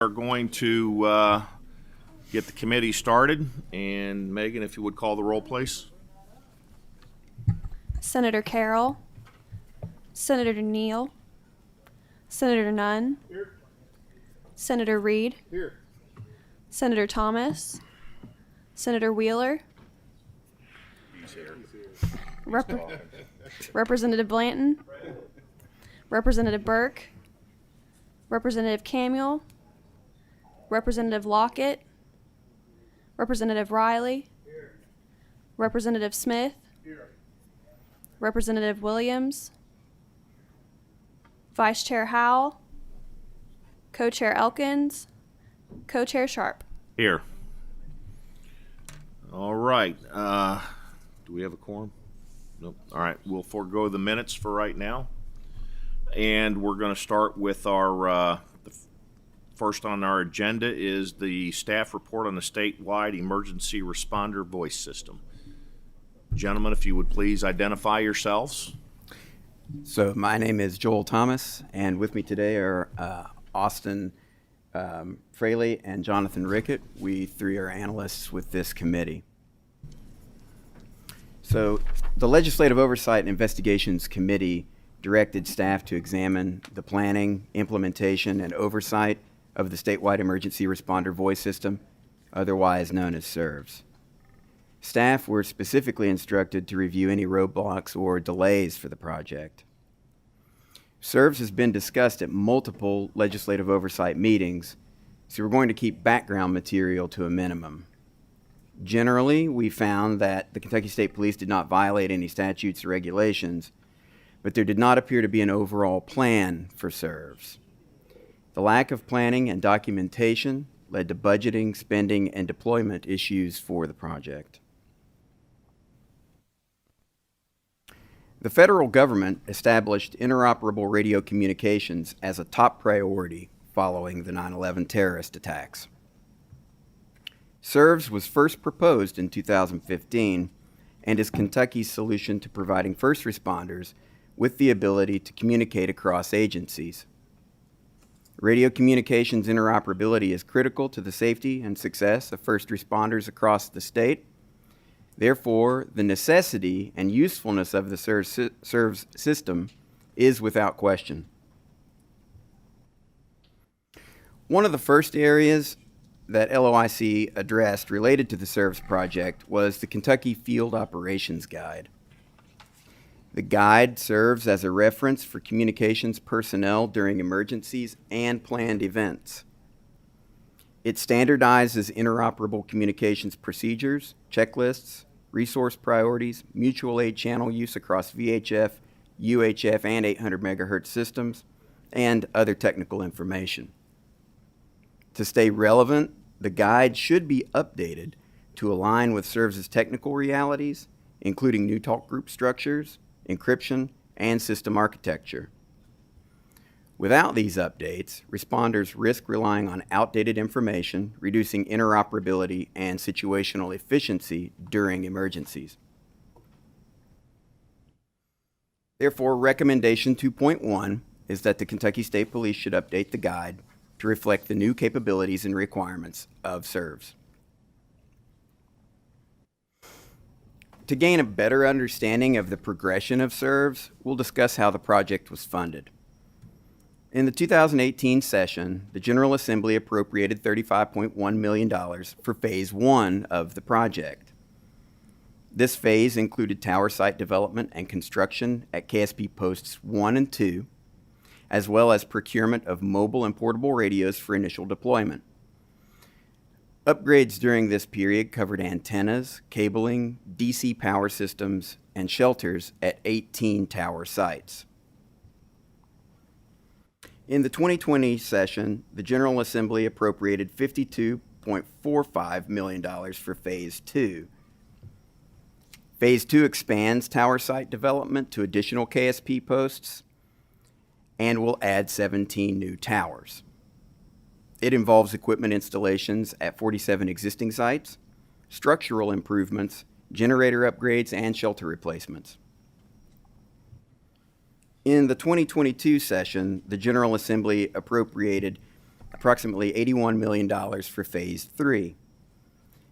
Are going to get the committee started, and Megan, if you would call the roll, please. Senator Carroll, Senator Neal, Senator Nunn, Here. Senator Reed, Here. Senator Thomas, Senator Wheeler, He's here. Representative Blanton, Representative Burke, Representative Camuel, Representative Lockett, Representative Riley, Here. Representative Smith, Here. Representative Williams, Vice Chair Howell, Co-Chair Elkins, Co-Chair Sharp. Here. All right. Do we have a quorum? Nope. All right. We'll forego the minutes for right now, and we're going to start with our first on our agenda is the staff report on the statewide emergency responder voice system. Gentlemen, if you would please identify yourselves. So my name is Joel Thomas, and with me today are Austin Fraley and Jonathan Rickett. We three are analysts with this committee. So the Legislative Oversight and Investigations Committee directed staff to examine the planning, implementation, and oversight of the statewide emergency responder voice system, otherwise known as SERVS. Staff were specifically instructed to review any roadblocks or delays for the project. SERVS has been discussed at multiple legislative oversight meetings, so we're going to keep background material to a minimum. Generally, we found that the Kentucky State Police did not violate any statutes or regulations, but there did not appear to be an overall plan for SERVS. The lack of planning and documentation led to budgeting, spending, and deployment issues for the project. The federal government established interoperable radio communications as a top priority following the 9/11 terrorist attacks. SERVS was first proposed in 2015 and is Kentucky's solution to providing first responders with the ability to communicate across agencies. Radio communications interoperability is critical to the safety and success of first responders across the state. Therefore, the necessity and usefulness of the SERVS system is without question. One of the first areas that LOIC addressed related to the SERVS project was the Kentucky Field Operations Guide. The guide serves as a reference for communications personnel during emergencies and planned events. It standardizes interoperable communications procedures, checklists, resource priorities, mutual aid channel use across VHF, UHF, and 800 megahertz systems, and other technical information. To stay relevant, the guide should be updated to align with SERVS' technical realities, including new talk group structures, encryption, and system architecture. Without these updates, responders risk relying on outdated information, reducing interoperability and situational efficiency during emergencies. Therefore, recommendation 2.1 is that the Kentucky State Police should update the guide to reflect the new capabilities and requirements of SERVS. To gain a better understanding of the progression of SERVS, we'll discuss how the project was funded. In the 2018 session, the General Assembly appropriated $35.1 million for Phase 1 of the project. This phase included tower site development and construction at KSP Posts 1 and 2, as well as procurement of mobile and portable radios for initial deployment. Upgrades during this period covered antennas, cabling, DC power systems, and shelters at 18 tower sites. In the 2020 session, the General Assembly appropriated $52.45 million for Phase 2. Phase 2 expands tower site development to additional KSP posts and will add 17 new towers. It involves equipment installations at 47 existing sites, structural improvements, generator upgrades, and shelter replacements. In the 2022 session, the General Assembly appropriated approximately $81 million for Phase 3.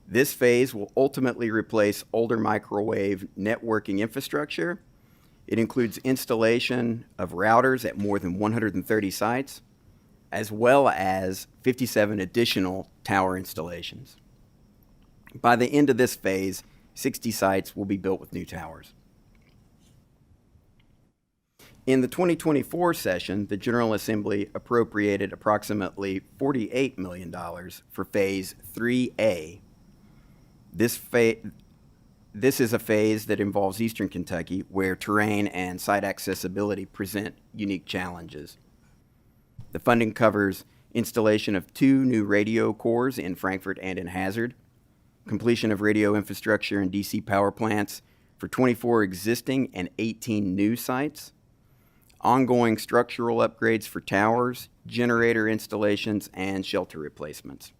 This phase will ultimately replace older microwave networking infrastructure. It includes installation of routers at more than 130 sites, as well as 57 additional tower installations. By the end of this phase, 60 sites will be built with new towers. In the 2024 session, the General Assembly appropriated approximately $48 million for Phase 3A. This is a phase that involves Eastern Kentucky, where terrain and site accessibility present unique challenges. The funding covers installation of 2 new radio cores in Frankfort and in Hazard, completion of radio infrastructure and DC power plants for 24 existing and 18 new sites, ongoing structural upgrades for towers, generator installations, and shelter replacements.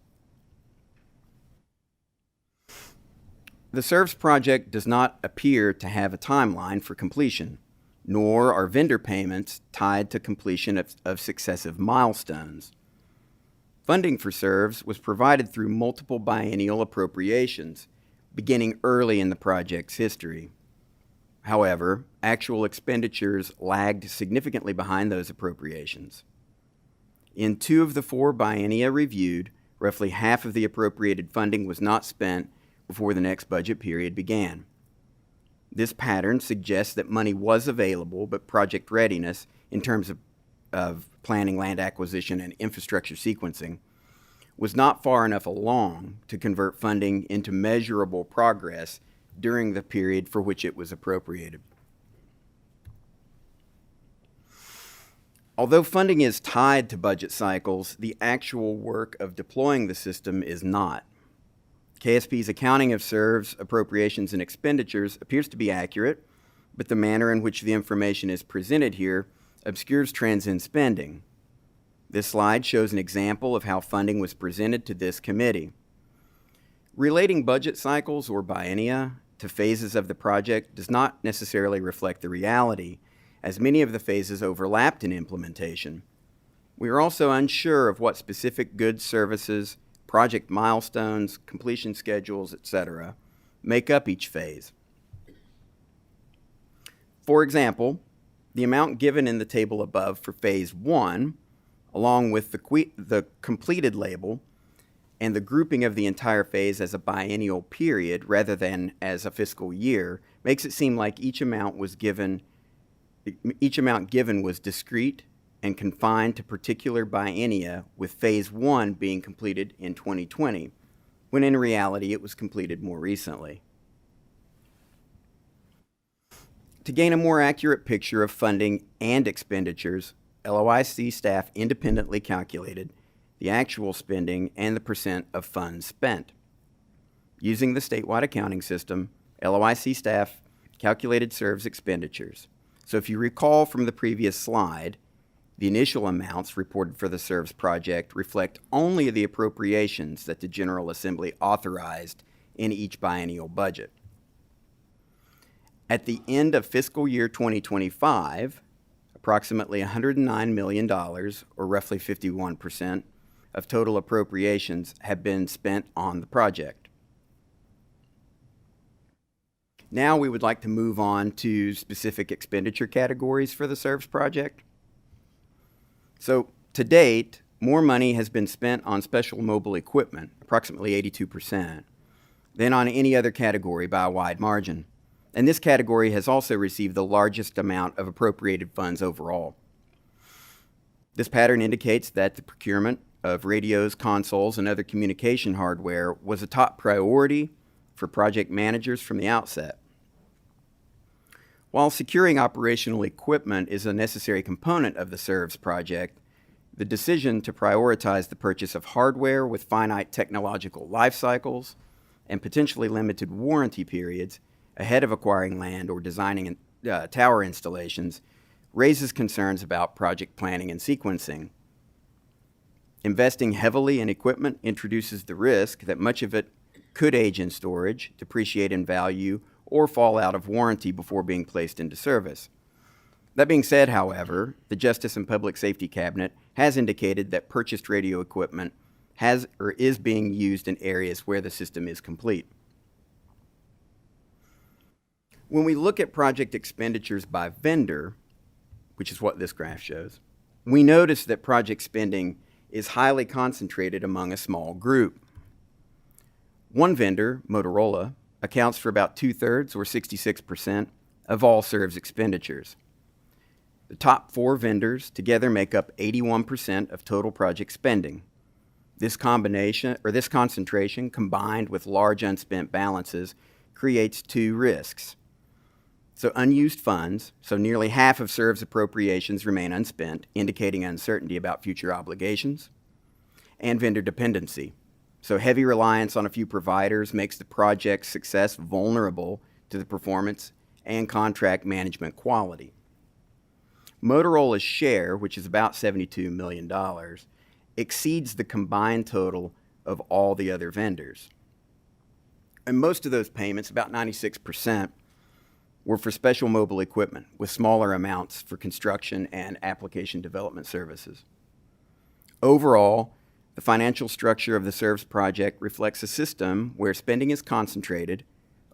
The SERVS project does not appear to have a timeline for completion, nor are vendor payments tied to completion of successive milestones. Funding for SERVS was provided through multiple biennial appropriations, beginning early in the project's history. However, actual expenditures lagged significantly behind those appropriations. In 2 of the 4 biennia reviewed, roughly half of the appropriated funding was not spent before the next budget period began. This pattern suggests that money was available, but project readiness, in terms of planning, land acquisition, and infrastructure sequencing, was not far enough along to convert funding into measurable progress during the period for which it was appropriated. Although funding is tied to budget cycles, the actual work of deploying the system is not. KSP's accounting of SERVS appropriations and expenditures appears to be accurate, but the manner in which the information is presented here obscures trends in spending. This slide shows an example of how funding was presented to this committee. Relating budget cycles or biennia to phases of the project does not necessarily reflect the reality, as many of the phases overlapped in implementation. We are also unsure of what specific goods, services, project milestones, completion schedules, etc., make up each phase. For example, the amount given in the table above for Phase 1, along with the completed label, and the grouping of the entire phase as a biennial period rather than as a fiscal year, makes it seem like each amount given was discrete and confined to particular biennia, with Phase 1 being completed in 2020, when in reality it was completed more recently. To gain a more accurate picture of funding and expenditures, LOIC staff independently calculated the actual spending and the percent of funds spent. Using the statewide accounting system, LOIC staff calculated SERVS expenditures. So if you recall from the previous slide, the initial amounts reported for the SERVS project reflect only the appropriations that the General Assembly authorized in each biennial budget. At the end of fiscal year 2025, approximately $109 million, or roughly 51%, of total appropriations have been spent on the project. Now we would like to move on to specific expenditure categories for the SERVS project. So, to date, more money has been spent on special mobile equipment, approximately 82%, than on any other category by a wide margin. And this category has also received the largest amount of appropriated funds overall. This pattern indicates that the procurement of radios, consoles, and other communication hardware was a top priority for project managers from the outset. While securing operational equipment is a necessary component of the SERVS project, the decision to prioritize the purchase of hardware with finite technological life cycles and potentially limited warranty periods ahead of acquiring land or designing tower installations raises concerns about project planning and sequencing. Investing heavily in equipment introduces the risk that much of it could age in storage, depreciate in value, or fall out of warranty before being placed into service. That being said, however, the Justice and Public Safety Cabinet has indicated that purchased radio equipment has or is being used in areas where the system is complete. When we look at project expenditures by vendor, which is what this graph shows, we notice that project spending is highly concentrated among a small group. One vendor, Motorola, accounts for about 2/3 or 66% of all SERV's expenditures. The top 4 vendors together make up 81% of total project spending. This concentration combined with large unspent balances creates 2 risks. So unused funds, so nearly half of SERV's appropriations remain unspent, indicating uncertainty about future obligations, and vendor dependency. So heavy reliance on a few providers makes the project's success vulnerable to the performance and contract management quality. Motorola's share, which is about $72 million, exceeds the combined total of all the other vendors. And most of those payments, about 96%, were for special mobile equipment, with smaller amounts for construction and application development services. Overall, the financial structure of the SERVS project reflects a system where spending is concentrated,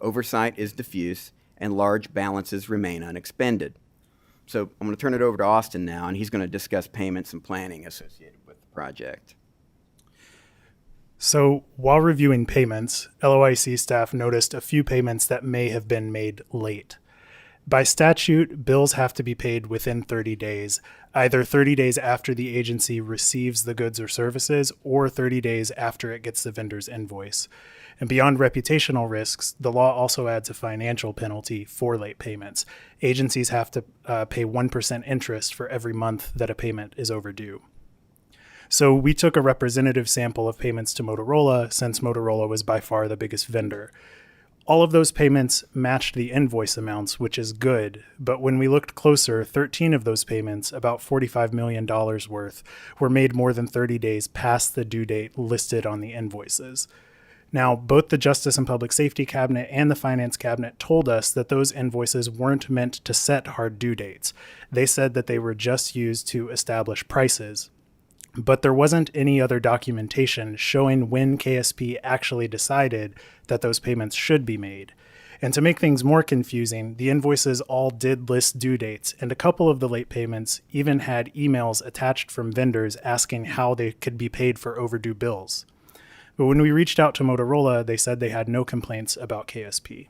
oversight is diffuse, and large balances remain unexpended. So I'm going to turn it over to Austin now, and he's going to discuss payments and planning associated with the project. So while reviewing payments, LOIC staff noticed a few payments that may have been made late. By statute, bills have to be paid within 30 days, either 30 days after the agency receives the goods or services or 30 days after it gets the vendor's invoice. And beyond reputational risks, the law also adds a financial penalty for late payments. Agencies have to pay 1% interest for every month that a payment is overdue. So we took a representative sample of payments to Motorola, since Motorola was by far the biggest vendor. All of those payments matched the invoice amounts, which is good, but when we looked closer, 13 of those payments, about $45 million worth, were made more than 30 days past the due date listed on the invoices. Now, both the Justice and Public Safety Cabinet and the Finance Cabinet told us that those invoices weren't meant to set hard due dates. They said that they were just used to establish prices. But there wasn't any other documentation showing when KSP actually decided that those payments should be made. And to make things more confusing, the invoices all did list due dates, and a couple of the late payments even had emails attached from vendors asking how they could be paid for overdue bills. But when we reached out to Motorola, they said they had no complaints about KSP.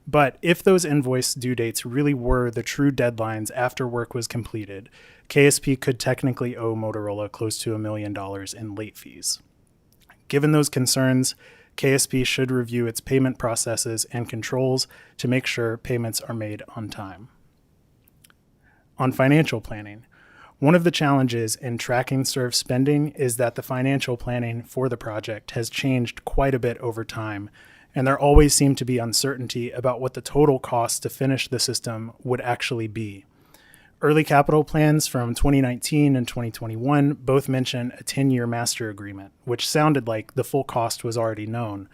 But if those invoice due dates really were the true deadlines after work was completed, KSP could technically owe Motorola close to $1 million in late fees. Given those concerns, KSP should review its payment processes and controls to make sure payments are made on time. On financial planning, one of the challenges in tracking SERV spending is that the financial planning for the project has changed quite a bit over time, and there always seemed to be uncertainty about what the total cost to finish the system would actually be. Early capital plans from 2019 and 2021 both mention a 10-year master agreement, which sounded like the full cost was already known.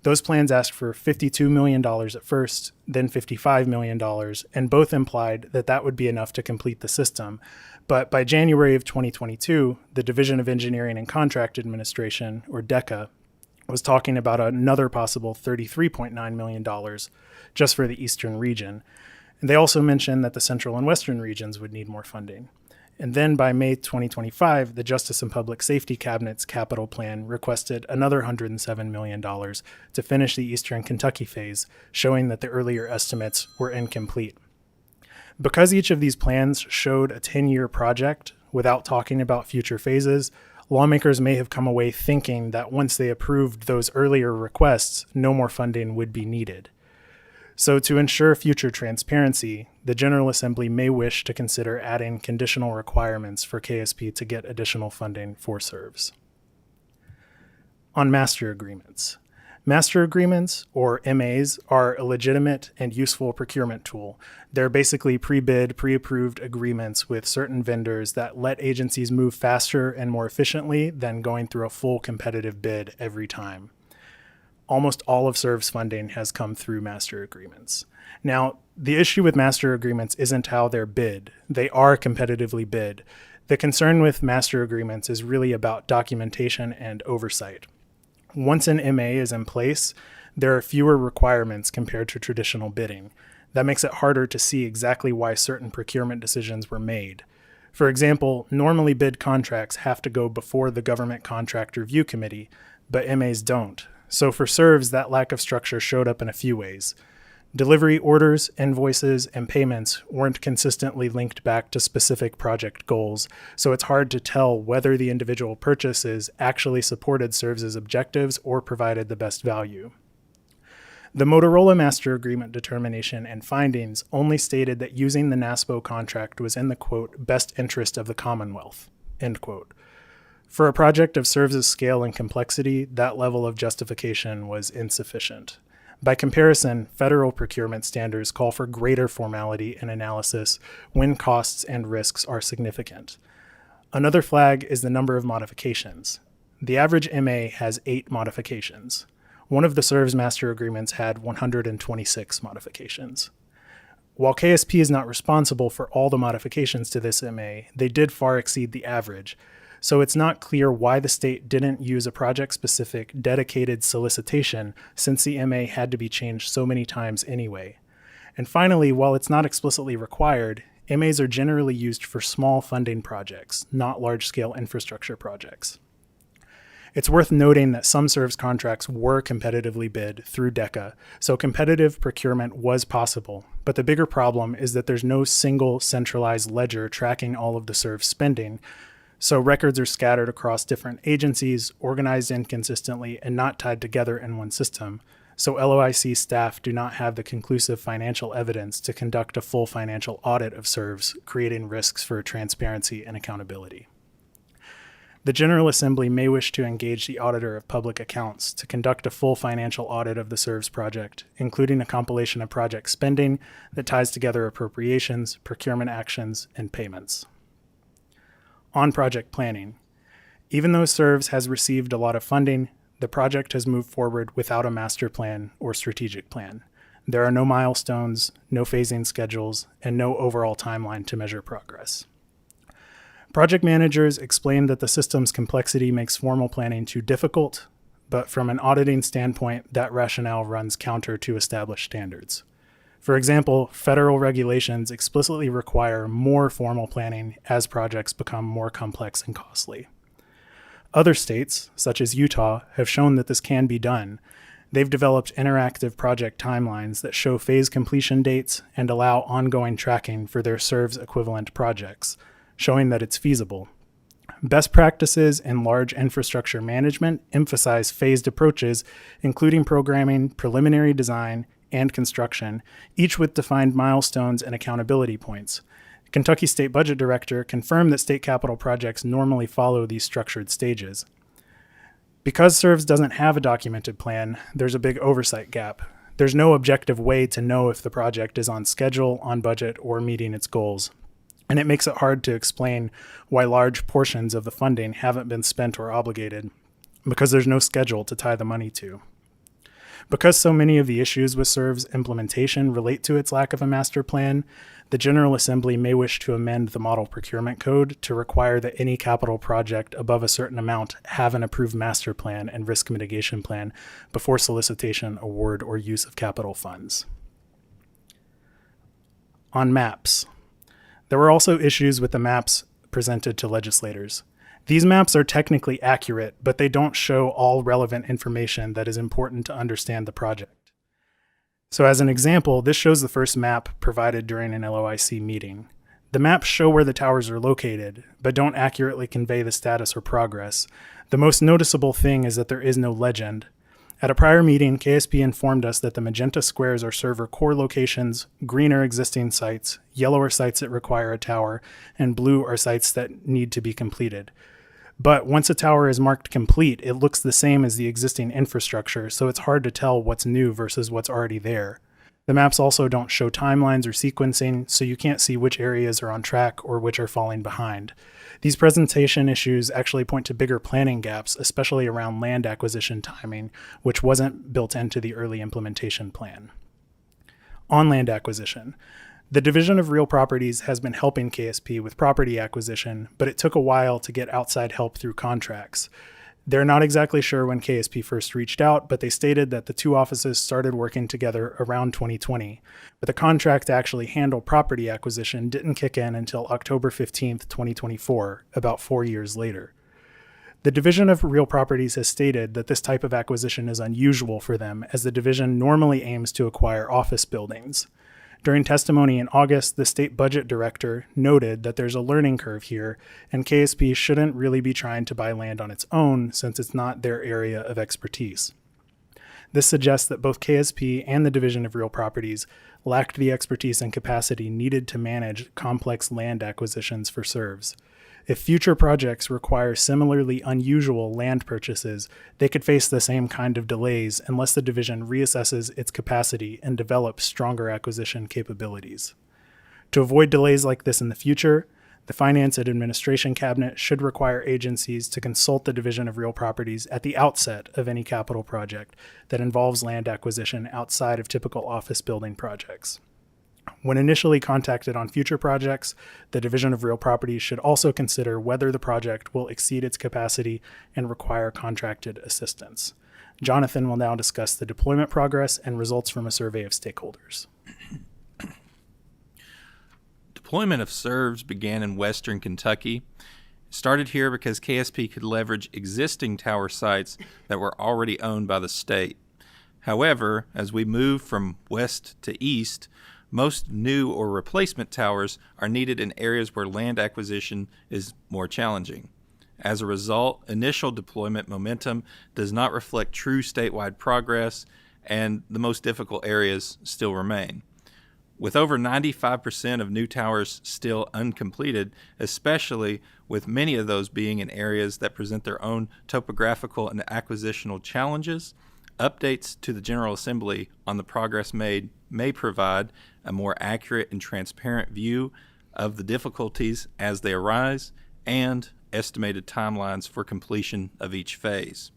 Those plans asked for $52 million at first, then $55 million, and both implied that that would be enough to complete the system. But by January of 2022, the Division of Engineering and Contract Administration, or DECA, was talking about another possible $33.9 million just for the eastern region. And they also mentioned that the central and western regions would need more funding. And then by May 2025, the Justice and Public Safety Cabinet's capital plan requested another $107 million to finish the eastern Kentucky phase, showing that the earlier estimates were incomplete. Because each of these plans showed a 10-year project without talking about future phases, lawmakers may have come away thinking that once they approved those earlier requests, no more funding would be needed. So to ensure future transparency, the General Assembly may wish to consider adding conditional requirements for KSP to get additional funding for SERVs. On master agreements. Master agreements, or MAs, are a legitimate and useful procurement tool. They're basically pre-bid, pre-approved agreements with certain vendors that let agencies move faster and more efficiently than going through a full competitive bid every time. Almost all of SERV's funding has come through master agreements. Now, The issue with master agreements isn't how they're bid. They are competitively bid. The concern with master agreements is really about documentation and oversight. Once an MA is in place, there are fewer requirements compared to traditional bidding. That makes it harder to see exactly why certain procurement decisions were made. For example, normally bid contracts have to go before the Government Contract Review Committee, but MAs don't. So for SERVs, that lack of structure showed up in a few ways. Delivery orders, invoices, and payments weren't consistently linked back to specific project goals, so it's hard to tell whether the individual purchases actually supported SERVs' objectives or provided the best value. The Motorola Master Agreement determination and findings only stated that using the NASPO contract was in the, quote, best interest of the Commonwealth, end quote. For a project of SERVs' scale and complexity, that level of justification was insufficient. By comparison, federal procurement standards call for greater formality and analysis when costs and risks are significant. Another flag is the number of modifications. The average MA has 8 modifications. One of the SERVs master agreements had 126 modifications. While KSP is not responsible for all the modifications to this MA, they did far exceed the average, so it's not clear why the state didn't use a project-specific dedicated solicitation since the MA had to be changed so many times anyway. And finally, while it's not explicitly required, MAs are generally used for small funding projects, not large-scale infrastructure projects. It's worth noting that some SERVs contracts were competitively bid through DECA, so competitive procurement was possible, but the bigger problem is that there's no single centralized ledger tracking all of the SERV spending, so records are scattered across different agencies, organized inconsistently, and not tied together in one system, so LOIC staff do not have the conclusive financial evidence to conduct a full financial audit of SERVs, creating risks for transparency and accountability. The General Assembly may wish to engage the Auditor of Public Accounts to conduct a full financial audit of the SERVs project, including a compilation of project spending that ties together appropriations, procurement actions, and payments. On project planning. Even though SERVs has received a lot of funding, the project has moved forward without a master plan or strategic plan. There are no milestones, no phasing schedules, and no overall timeline to measure progress. Project managers explain that the system's complexity makes formal planning too difficult, but from an auditing standpoint, that rationale runs counter to established standards. For example, federal regulations explicitly require more formal planning as projects become more complex and costly. Other states, such as Utah, have shown that this can be done. They've developed interactive project timelines that show phase completion dates and allow ongoing tracking for their SERVs equivalent projects, showing that it's feasible. Best practices in large infrastructure management emphasize phased approaches, including programming, preliminary design, and construction, each with defined milestones and accountability points. Kentucky State Budget Director confirmed that state capital projects normally follow these structured stages. Because SERVs doesn't have a documented plan, there's a big oversight gap. There's no objective way to know if the project is on schedule, on budget, or meeting its goals. And it makes it hard to explain why large portions of the funding haven't been spent or obligated, because there's no schedule to tie the money to. Because so many of the issues with SERVs implementation relate to its lack of a master plan, the General Assembly may wish to amend the Model Procurement Code to require that any capital project above a certain amount have an approved master plan and risk mitigation plan before solicitation, award, or use of capital funds. On maps. There were also issues with the maps presented to legislators. These maps are technically accurate, but they don't show all relevant information that is important to understand the project. So as an example, this shows the first map provided during an LOIC meeting. The maps show where the towers are located, but don't accurately convey the status or progress. The most noticeable thing is that there is no legend. At a prior meeting, KSP informed us that the magenta squares are server core locations, green are existing sites, yellow are sites that require a tower, and blue are sites that need to be completed. But once a tower is marked complete, it looks the same as the existing infrastructure, so it's hard to tell what's new versus what's already there. The maps also don't show timelines or sequencing, so you can't see which areas are on track or which are falling behind. These presentation issues actually point to bigger planning gaps, especially around land acquisition timing, which wasn't built into the early implementation plan. On land acquisition. The Division of Real Properties has been helping KSP with property acquisition, but it took a while to get outside help through contracts. They're not exactly sure when KSP first reached out, but they stated that the two offices started working together around 2020. But the contract to actually handle property acquisition didn't kick in until October 15th, 2024, about 4 years later. The Division of Real Properties has stated that this type of acquisition is unusual for them, as the division normally aims to acquire office buildings. During testimony in August, the state budget director noted that there's a learning curve here, and KSP shouldn't really be trying to buy land on its own since it's not their area of expertise. This suggests that both KSP and the Division of Real Properties lacked the expertise and capacity needed to manage complex land acquisitions for SERVs. If future projects require similarly unusual land purchases, they could face the same kind of delays unless the division reassesses its capacity and develops stronger acquisition capabilities. To avoid delays like this in the future, the Finance and Administration Cabinet should require agencies to consult the Division of Real Properties at the outset of any capital project that involves land acquisition outside of typical office building projects. When initially contacted on future projects, the Division of Real Properties should also consider whether the project will exceed its capacity and require contracted assistance. Jonathan will now discuss the deployment progress and results from a survey of stakeholders. Deployment of SERVs began in western Kentucky. It started here because KSP could leverage existing tower sites that were already owned by the state. However, as we move from west to east, most new or replacement towers are needed in areas where land acquisition is more challenging. As a result, initial deployment momentum does not reflect true statewide progress, and the most difficult areas still remain. With over 95% of new towers still uncompleted, especially with many of those being in areas that present their own topographical and acquisitional challenges, updates to the General Assembly on the progress made may provide a more accurate and transparent view of the difficulties as they arise and estimated timelines for completion of each phase.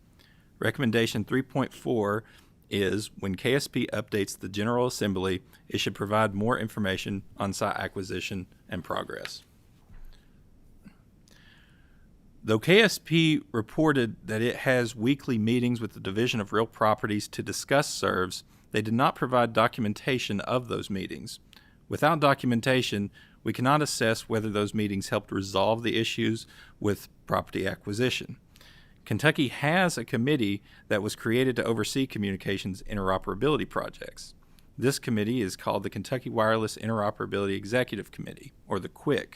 Recommendation 3.4 is when KSP updates the General Assembly, it should provide more information on site acquisition and progress. Though KSP reported that it has weekly meetings with the Division of Real Properties to discuss SERVs, they did not provide documentation of those meetings. Without documentation, we cannot assess whether those meetings helped resolve the issues with property acquisition. Kentucky has a committee that was created to oversee communications interoperability projects. This committee is called the Kentucky Wireless Interoperability Executive Committee, or the QUIC.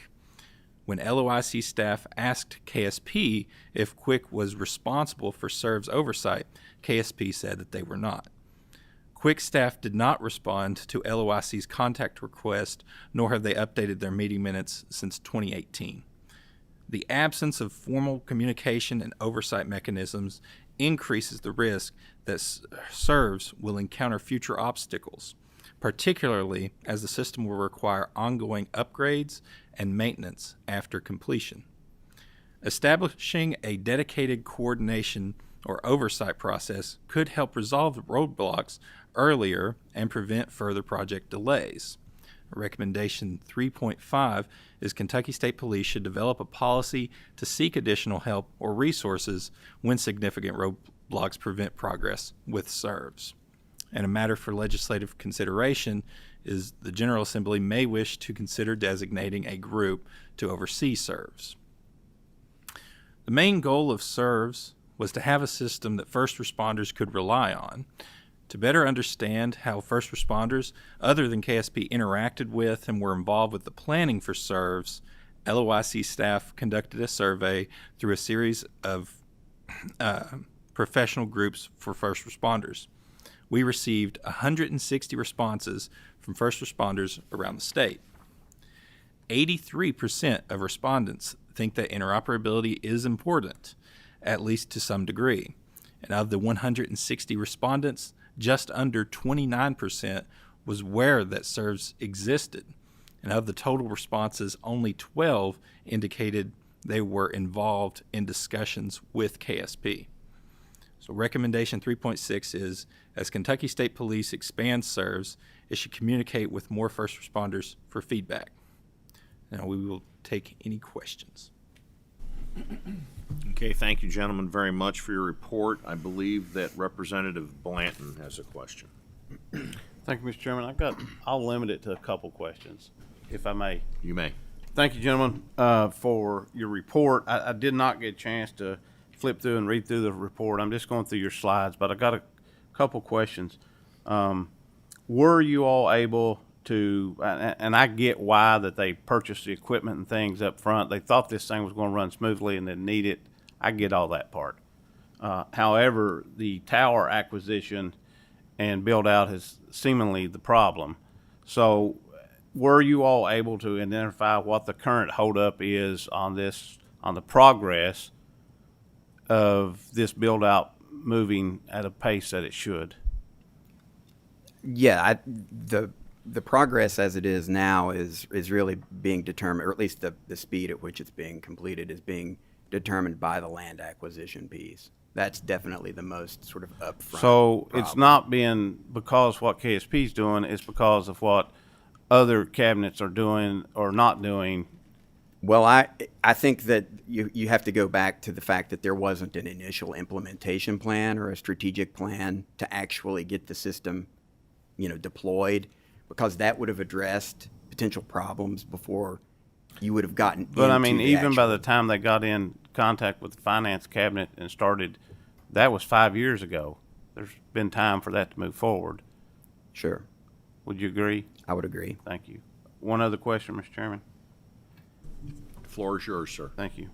When LOIC staff asked KSP if QUIC was responsible for SERV's oversight, KSP said that they were not. QUIC staff did not respond to LOIC's contact request, nor have they updated their meeting minutes since 2018. The absence of formal communication and oversight mechanisms increases the risk that SERVs will encounter future obstacles, particularly as the system will require ongoing upgrades and maintenance after completion. Establishing a dedicated coordination or oversight process could help resolve roadblocks earlier and prevent further project delays. Recommendation 3.5 is Kentucky State Police should develop a policy to seek additional help or resources when significant roadblocks prevent progress with SERVs. And a matter for legislative consideration is the General Assembly may wish to consider designating a group to oversee SERVs. The main goal of SERVs was to have a system that first responders could rely on. To better understand how first responders other than KSP interacted with and were involved with the planning for SERVs, LOIC staff conducted a survey through a series of professional groups for first responders. We received 160 responses from first responders around the state. 83% of respondents think that interoperability is important, at least to some degree. And of the 160 respondents, just under 29% was aware that SERVs existed. And of the total responses, only 12 indicated they were involved in discussions with KSP. So recommendation 3.6 is, as Kentucky State Police expands serves, it should communicate with more first responders for feedback. Now we will take any questions. Okay, thank you, gentlemen, very much for your report. I believe that Representative Blanton has a question. Thank you, Mr. Chairman. I'll limit it to a couple questions, if I may. You may. Thank you, gentlemen, for your report. I did not get a chance to flip through and read through the report. I'm just going through your slides, but I got a couple questions. Were you all able to, and I get why that they purchased the equipment and things up front. They thought this thing was going to run smoothly and didn't need it. I get all that part. However, the tower acquisition and build out is seemingly the problem. So were you all able to identify what the current holdup is on this, on the progress of this build out moving at a pace that it should? Yeah, the progress as it is now is really being determined, or at least the speed at which it's being completed is being determined by the land acquisition piece. That's definitely the most sort of upfront. So problem. it's not being because what KSP is doing, it's because of what other cabinets are doing or not doing. Well, I think that you have to go back to the fact that there wasn't an initial implementation plan or a strategic plan to actually get the system, deployed, because that would have addressed potential problems before you would have gotten. But I mean, into the even by actual- the time they got in contact with the finance cabinet and started, that was 5 years ago. There's been time for that to move forward. Sure, Would you agree? I would agree. Thank you. One other question, Mr. Chairman. The floor is yours, sir. Thank you.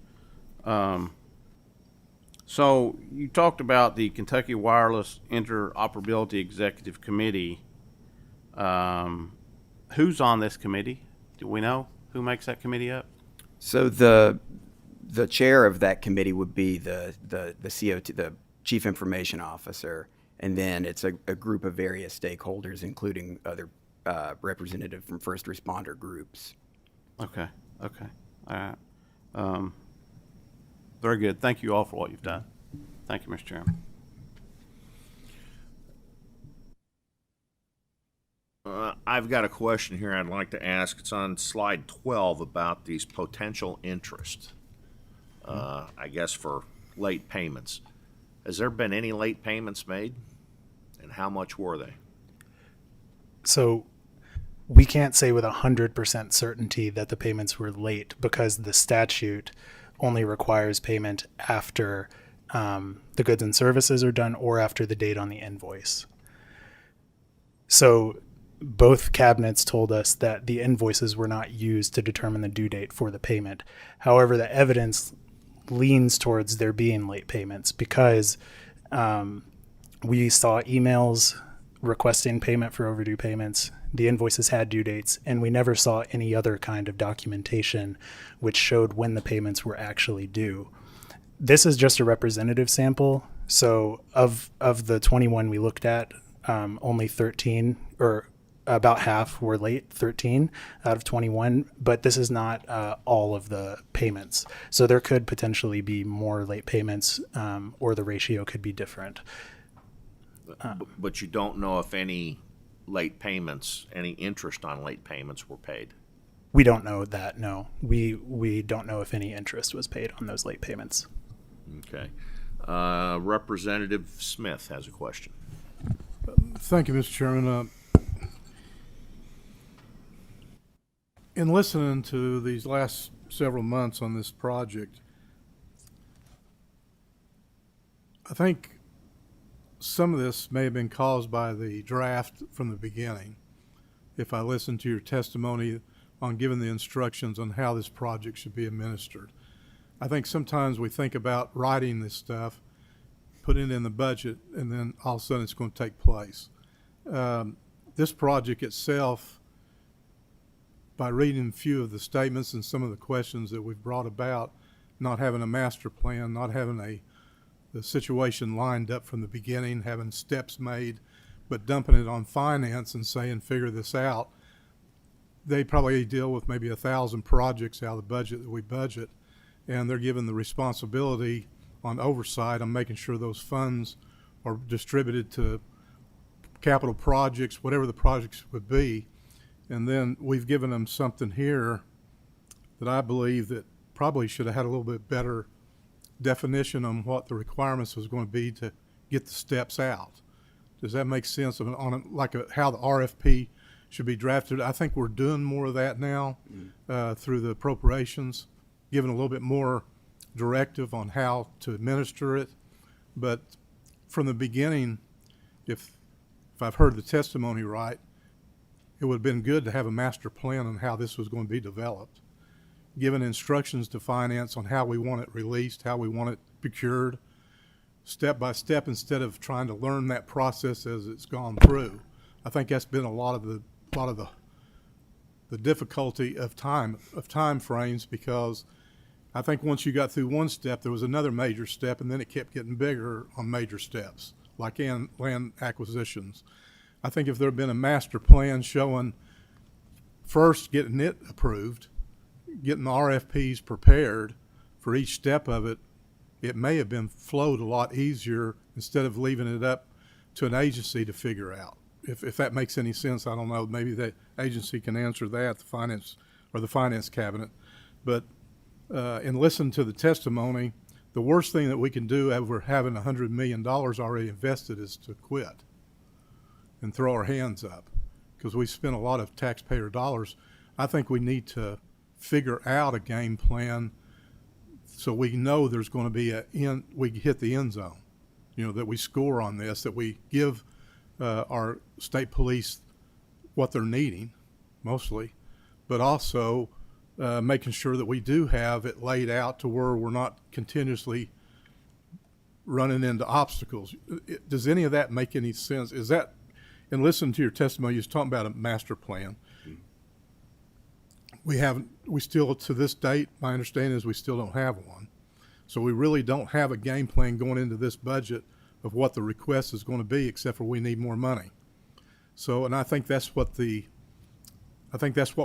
So you talked about the Kentucky Wireless Interoperability Executive Committee. Who's on this committee? Do we know who makes that committee up? So the chair of that committee would be the COT, the Chief Information Officer, and then it's a group of various stakeholders, including other representatives from first responder groups. Okay. All right. Very good. Thank you all for what you've done. Thank you, Mr. Chairman. I've got a question here I'd like to ask. It's on slide 12 about these potential interest, I guess for late payments. Has there been any late payments made? And how much were they? So we can't say with 100% certainty that the payments were late because the statute only requires payment after the goods and services are done or after the date on the invoice. So both cabinets told us that the invoices were not used to determine the due date for the payment. However, the evidence leans towards there being late payments because we saw emails requesting payment for overdue payments. The invoices had due dates, and we never saw any other kind of documentation which showed when the payments were actually due. This is just a representative sample. So of the 21 we looked at, only 13 or about half were late, 13 out of 21, but this is not all of the payments. So there could potentially be more late payments or the ratio could be different. But you don't know if any late payments, any interest on late payments were paid? We don't know that, no. We don't know if any interest was paid on those late payments. Okay. Representative Smith has a question. Thank you, Mr. Chairman. In listening to these last several months on this project, I think some of this may have been caused by the draft from the beginning. If I listen to your testimony on giving the instructions on how this project should be administered, I think sometimes we think about writing this stuff, putting it in the budget, and then all of a sudden it's going to take place. This project itself, by reading a few of the statements and some of the questions that we've brought about, not having a master plan, not having the situation lined up from the beginning, having steps made, but dumping it on finance and saying, figure this out. They probably deal with maybe 1,000 projects out of the budget that we budget, and they're given the responsibility on oversight, on making sure those funds are distributed to capital projects, whatever the projects would be. And then we've given them something here that I believe that probably should have had a little bit better definition on what the requirements was going to be to get the steps out. Does that make sense how the RFP should be drafted? I think we're doing more of that now through the appropriations, giving a little bit more directive on how to administer it. But from the beginning, if I've heard the testimony right, it would have been good to have a master plan on how this was going to be developed, given instructions to finance on how we want it released, how we want it procured, step by step, instead of trying to learn that process as it's gone through. I think that's been a lot of the difficulty of time frames, because I think once you got through one step, there was another major step, and then it kept getting bigger on major steps, like in land acquisitions. I think if there had been a master plan showing first getting it approved, getting the RFPs prepared for each step of it, it may have been flowed a lot easier instead of leaving it up to an agency to figure out. If that makes any sense, I don't know. Maybe the agency can answer that, the finance cabinet. But in listening to the testimony, the worst thing that we can do after having $100 million already invested is to quit and throw our hands up, because we spent a lot of taxpayer dollars. I think we need to figure out a game plan so we know there's going to be we hit the end zone, that we score on this, that we give our state police what they're needing, mostly, but also making sure that we do have it laid out to where we're not continuously running into obstacles. Does any of that make any sense? Is that, and listening to your testimony, you was talking about a master plan. We still, to this date, my understanding is we still don't have one. So we really don't have a game plan going into this budget of what the request is going to be, except for we need more money. So, and I think that's what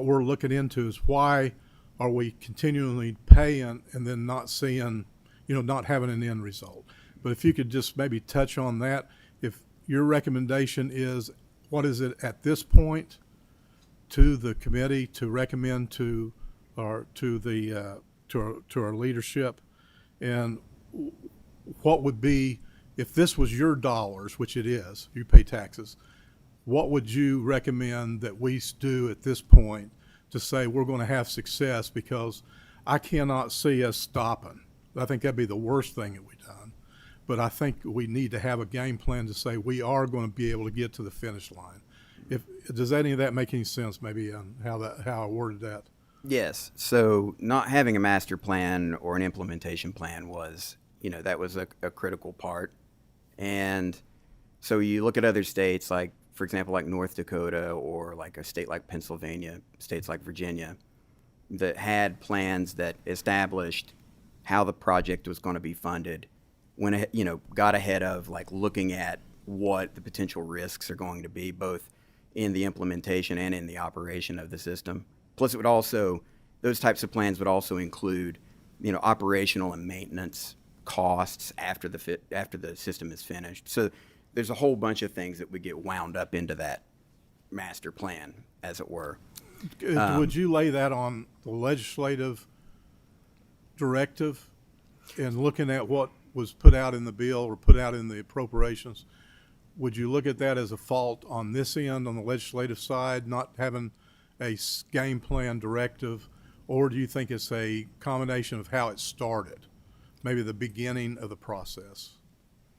we're looking into, is why are we continually paying and then not seeing, not having an end result. But if you could just maybe touch on that, if your recommendation is, what is it at this point to the committee to recommend to our leadership, and what would be, if this was your dollars, which it is, you pay taxes, what would you recommend that we do at this point to say we're going to have success? Because I cannot see us stopping. I think that'd be the worst thing that we've done. But I think we need to have a game plan to say we are going to be able to get to the finish line. Does any of that make any sense, maybe, on how I worded that? Yes. So not having a master plan or an implementation plan was, that was a critical part. And so you look at other states, like, for example, like North Dakota, or like a state like Pennsylvania, states like Virginia, that had plans that established how the project was going to be funded, when got ahead of like looking at what the potential risks are going to be, both in the implementation and in the operation of the system. Plus, it would also, those types of plans would also include, operational and maintenance costs after the system is finished. So there's a whole bunch of things that would get wound up into that master plan, as it were. Would you lay that on the legislative directive, and looking at what was put out in the bill or put out in the appropriations? Would you look at that as a fault on this end, on the legislative side, not having a game plan directive, or do you think it's a combination of how it started, maybe the beginning of the process?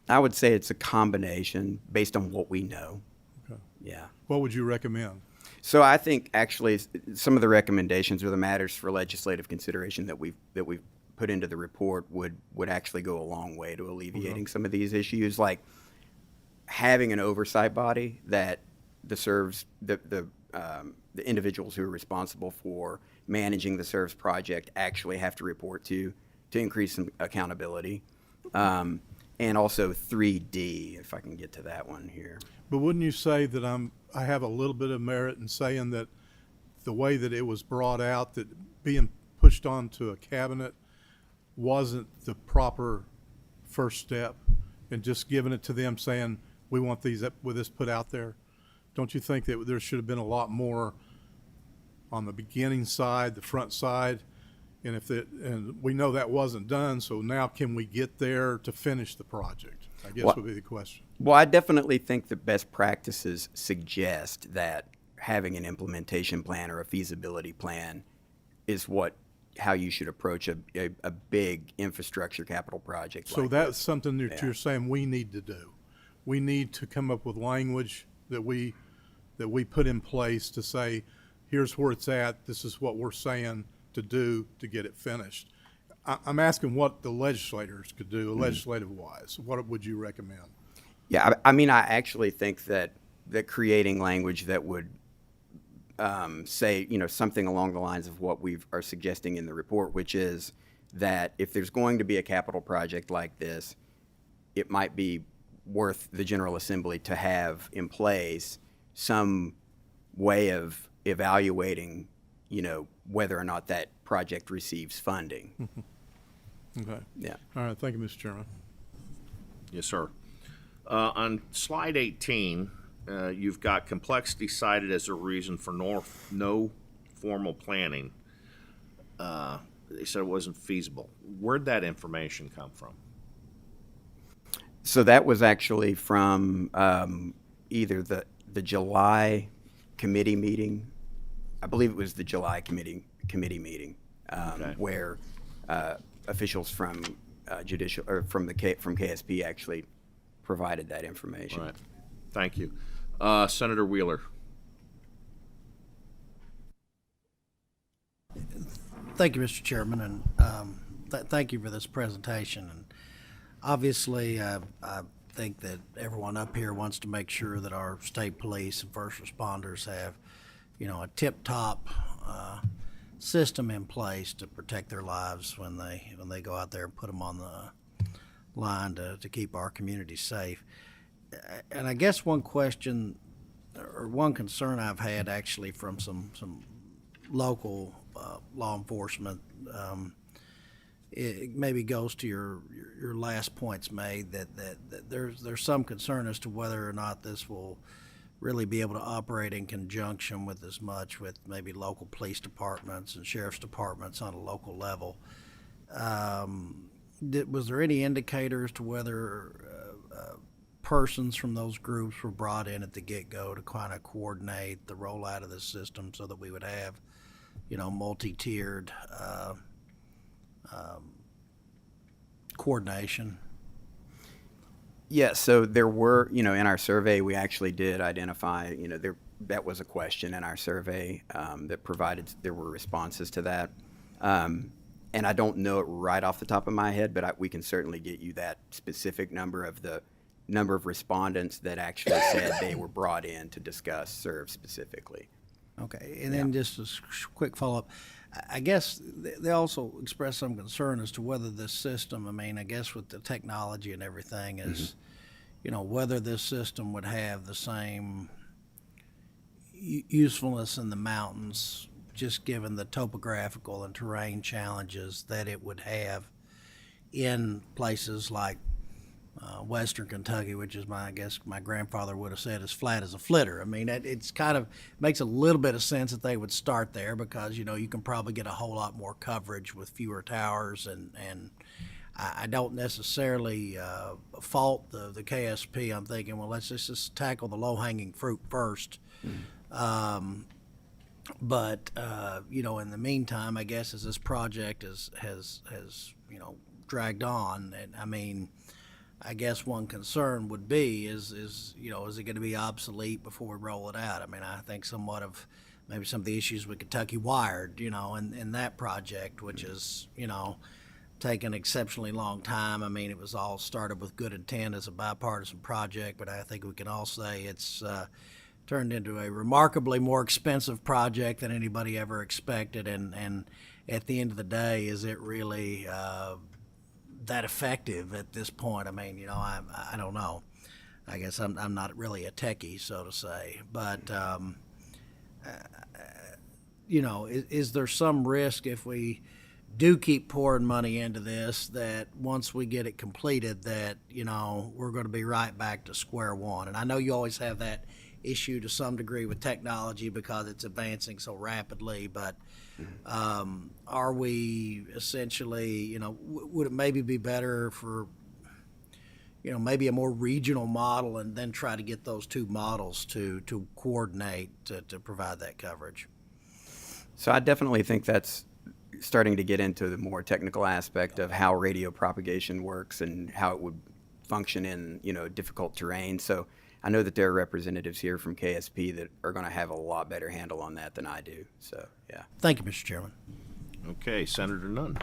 I would say it's a combination based on what we know. Okay. Yeah. What would you recommend? So I think actually some of the recommendations or the matters for legislative consideration that we've put into the report would actually go a long way to alleviating some of these issues, like having an oversight body that serves the individuals who are responsible for managing the SERVS project actually have to report to increase some accountability. And also 3D, if I can get to that one here. But wouldn't you say that I have a little bit of merit in saying that the way that it was brought out, that being pushed onto a cabinet wasn't the proper first step and just giving it to them saying, we want with this put out there? Don't you think that there should have been a lot more on the beginning side, the front side? And we know that wasn't done, so now can we get there to finish the project? I guess would be the question. Well, I definitely think that best practices suggest that having an implementation plan or a feasibility plan is how you should approach a big infrastructure capital project. So like that's this. something that Yeah. you're saying we need to do. We need to come up with language that we put in place to say, here's where it's at, this is what we're saying to do to get it finished. I'm asking what the legislators could do, legislative-wise. What would you recommend? Yeah, I mean, I actually think that creating language that would say, something along the lines of what we are suggesting in the report, which is that if there's going to be a capital project like this, it might be worth the General Assembly to have in place some way of evaluating, whether or not that project receives funding. Okay. Yeah. All right, thank you, Mr. Chairman. Yes, sir. On slide 18, you've got complexity cited as a reason for no formal planning. They said it wasn't feasible. Where'd that information come from? So that was actually from either the July committee meeting. I believe it was the July committee meeting Okay. where officials from judicial or from KSP actually provided that information. All right. Thank you. Senator Wheeler. Thank you, Mr. Chairman, and thank you for this presentation. And obviously, I think that everyone up here wants to make sure that our state police and first responders have, a tip-top system in place to protect their lives when they go out there and put them on the line to keep our community safe. And I guess one question or one concern I've had actually from some local law enforcement, it maybe goes to your last points made that there's some concern as to whether or not this will really be able to operate in conjunction with maybe local police departments and sheriff's departments on a local level. Was there any indicators to whether persons from those groups were brought in at the get-go to kind of coordinate the rollout of this system so that we would have, multi-tiered coordination? Yeah, so there were, in our survey, we actually did identify, that was a question in our survey that there were responses to that. And I don't know it right off the top of my head, but we can certainly get you that specific number of respondents that actually said they were brought in to discuss SERV specifically. Okay, and then just a quick follow-up. I guess they also expressed some concern as to whether this system, I guess with the technology and everything, is, whether this system would have the same usefulness in the mountains, just given the topographical and terrain challenges that it would have in places like Western Kentucky, which is I guess my grandfather would have said, as flat as a flitter. It's kind of makes a little bit of sense that they would start there because, you can probably get a whole lot more coverage with fewer towers. And I don't necessarily fault the KSP. I'm thinking, well, let's just tackle the low-hanging fruit first. But in the meantime, I guess as this project has dragged on, and I guess one concern would be is it going to be obsolete before we roll it out? I think somewhat of maybe some of the issues with Kentucky Wired, in that project, which is, taken an exceptionally long time. It was all started with good intent as a bipartisan project, but I think we can all say it's turned into a remarkably more expensive project than anybody ever expected. And at the end of the day, is it really that effective at this point? I don't know. I guess I'm not really a techie, so to say. But, is there some risk if we do keep pouring money into this, that once we get it completed, that, you know, we're going to be right back to square one. And I know you always have that issue to some degree with technology because it's advancing so rapidly, but are we essentially, you know, would it maybe be better for, you know, maybe a more regional model and then try to get those two models to coordinate to provide that coverage? So I definitely think that's starting to get into the more technical aspect of how radio propagation works and how it would function in, you know, difficult terrain. So I know that there are representatives here from KSP that are going to have a lot better handle on that than I do. So, yeah. Thank you, Mr. Chairman. Okay, Senator Nunn.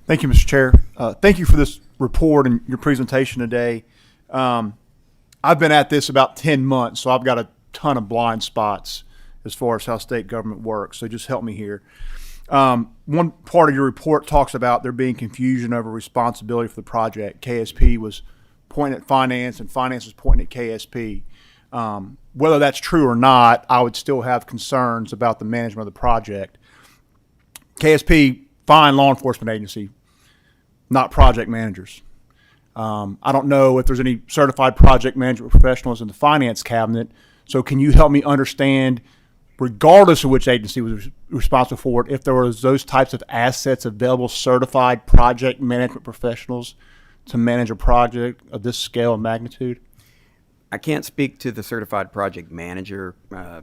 Thank you, Mr. Chair. Thank you for this report and your presentation today. I've been at this about 10 months, so I've got a ton of blind spots as far as how state government works, so just help me here. One part of your report talks about there being confusion over responsibility for the project. KSP was pointing at finance, and finance was pointing at KSP. Whether that's true or not, I would still have concerns about the management of the project. KSP, fine law enforcement agency, not project managers. I don't know if there's any certified project management professionals in the finance cabinet, so can you help me understand, regardless of which agency was responsible for it, if there was those types of assets available, certified project management professionals to manage a project of this scale and magnitude? I can't speak to the certified project manager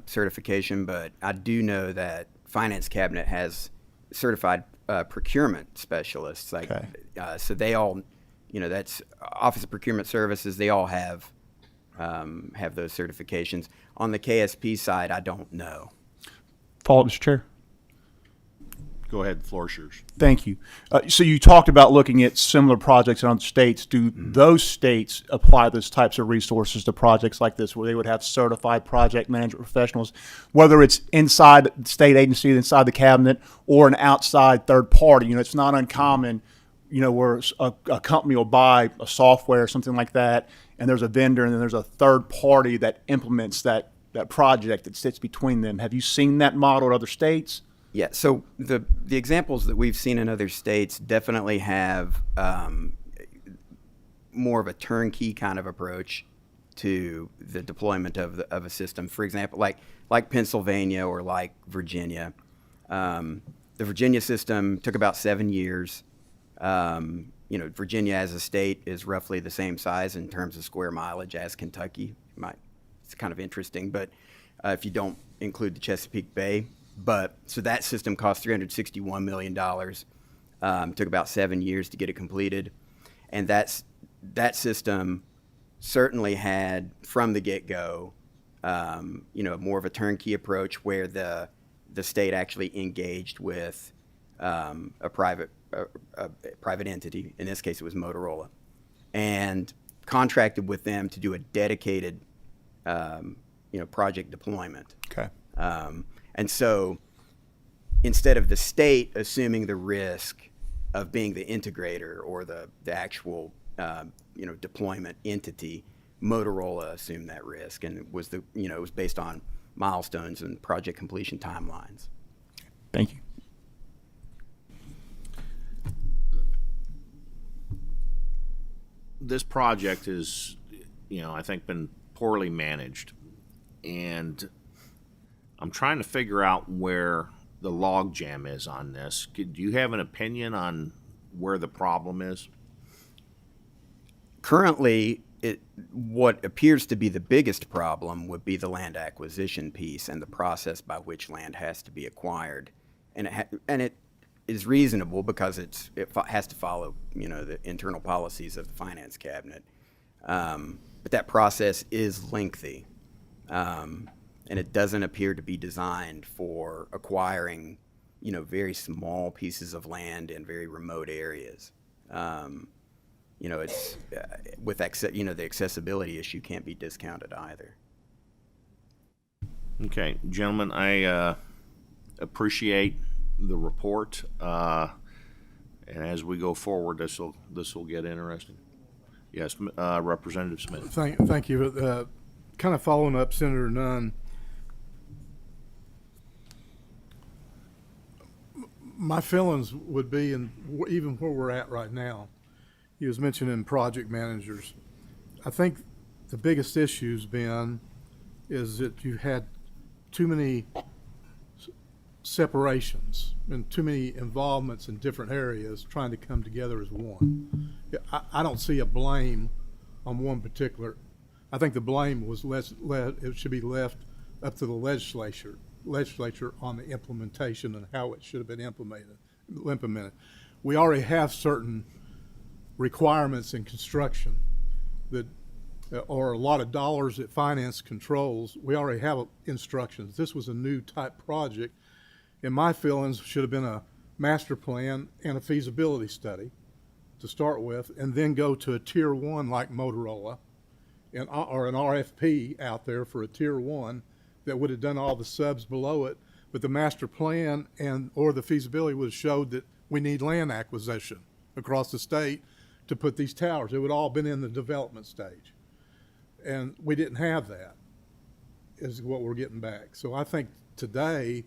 certification, but I do know that finance cabinet has certified procurement specialists. Like, Okay. So they all, you know, that's Office of Procurement Services. They all have those certifications. On the KSP side, I don't know. Follow up, Mr. Chair. Go ahead, the floor is yours. Thank you. So you talked about looking at similar projects in other states. Do those states apply those types of resources to projects like this, where they would have certified project management professionals, whether it's inside the state agency, inside the cabinet, or an outside third party? You know, it's not uncommon, you know, where a company will buy a software or something like that, and there's a vendor, and then there's a third party that implements that project that sits between them. Have you seen that model in other states? Yeah, so the examples that we've seen in other states definitely have more of a turnkey kind of approach to the deployment of a system. For example, like Pennsylvania or like Virginia. The Virginia system took about 7 years. You know, Virginia as a state is roughly the same size in terms of square mileage as Kentucky. It's kind of interesting, but if you don't include the Chesapeake Bay. But so that system cost $361 million. Took about 7 years to get it completed, and that system certainly had from the get-go, you know, more of a turnkey approach where the state actually engaged with a private entity. In this case, it was Motorola, and contracted with them to do a dedicated, you know, project deployment. Okay. And so instead of the state assuming the risk of being the integrator or the actual, you know, deployment entity, Motorola assumed that risk, and it was it was based on milestones and project completion timelines. Thank you. This project is, you know, I think been poorly managed, and I'm trying to figure out where the log jam is on this. Do you have an opinion on where the problem is? Currently, what appears to be the biggest problem would be the land acquisition piece and the process by which land has to be acquired, and it is reasonable because it has to follow, you know, the internal policies of the finance cabinet, but that process is lengthy. And it doesn't appear to be designed for acquiring, you know, very small pieces of land in very remote areas. You know, it's you know, the accessibility issue can't be discounted either. Okay, gentlemen, I appreciate the report, and as we go forward, this will get interesting. Yes, Representative Smith. Thank you. Kind of following up Senator Nunn, My feelings would be, even where we're at right now, he was mentioning project managers. I think the biggest issue's been is that you had too many separations and too many involvements in different areas trying to come together as one. I don't see a blame on one particular. I think the blame was it should be left up to the legislature on the implementation and how it should have been implemented. We already have certain requirements in construction that or a lot of dollars that finance controls. We already have instructions. This was a new type project. In my feelings, should have been a master plan and a feasibility study to start with, and then go to a tier one like Motorola, or an RFP out there for a tier one that would have done all the subs below it. But the master plan or the feasibility would have showed that we need land acquisition across the state to put these towers. It would all been in the development stage. And we didn't have that, is what we're getting back. So I think today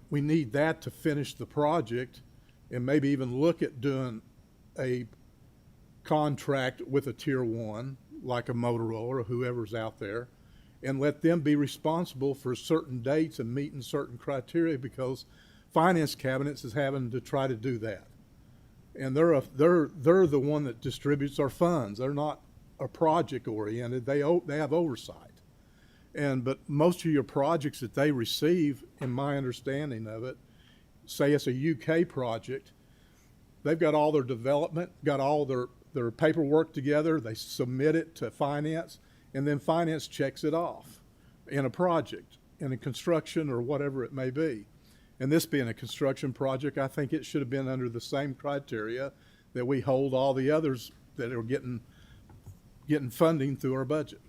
we need that to finish the project, and maybe even look at doing a contract with a tier one, like a Motorola or whoever's out there, and let them be responsible for certain dates and meeting certain criteria, because finance cabinets is having to try to do that. And they're the one that distributes our funds. They're not a project oriented. They have oversight. But most of your projects that they receive, in my understanding of it, say it's a UK project, they've got all their development, got all their paperwork together, they submit it to finance, and then finance checks it off in a project, in a construction or whatever it may be. And this being a construction project, I think it should have been under the same criteria that we hold all the others that are getting funding through our budget.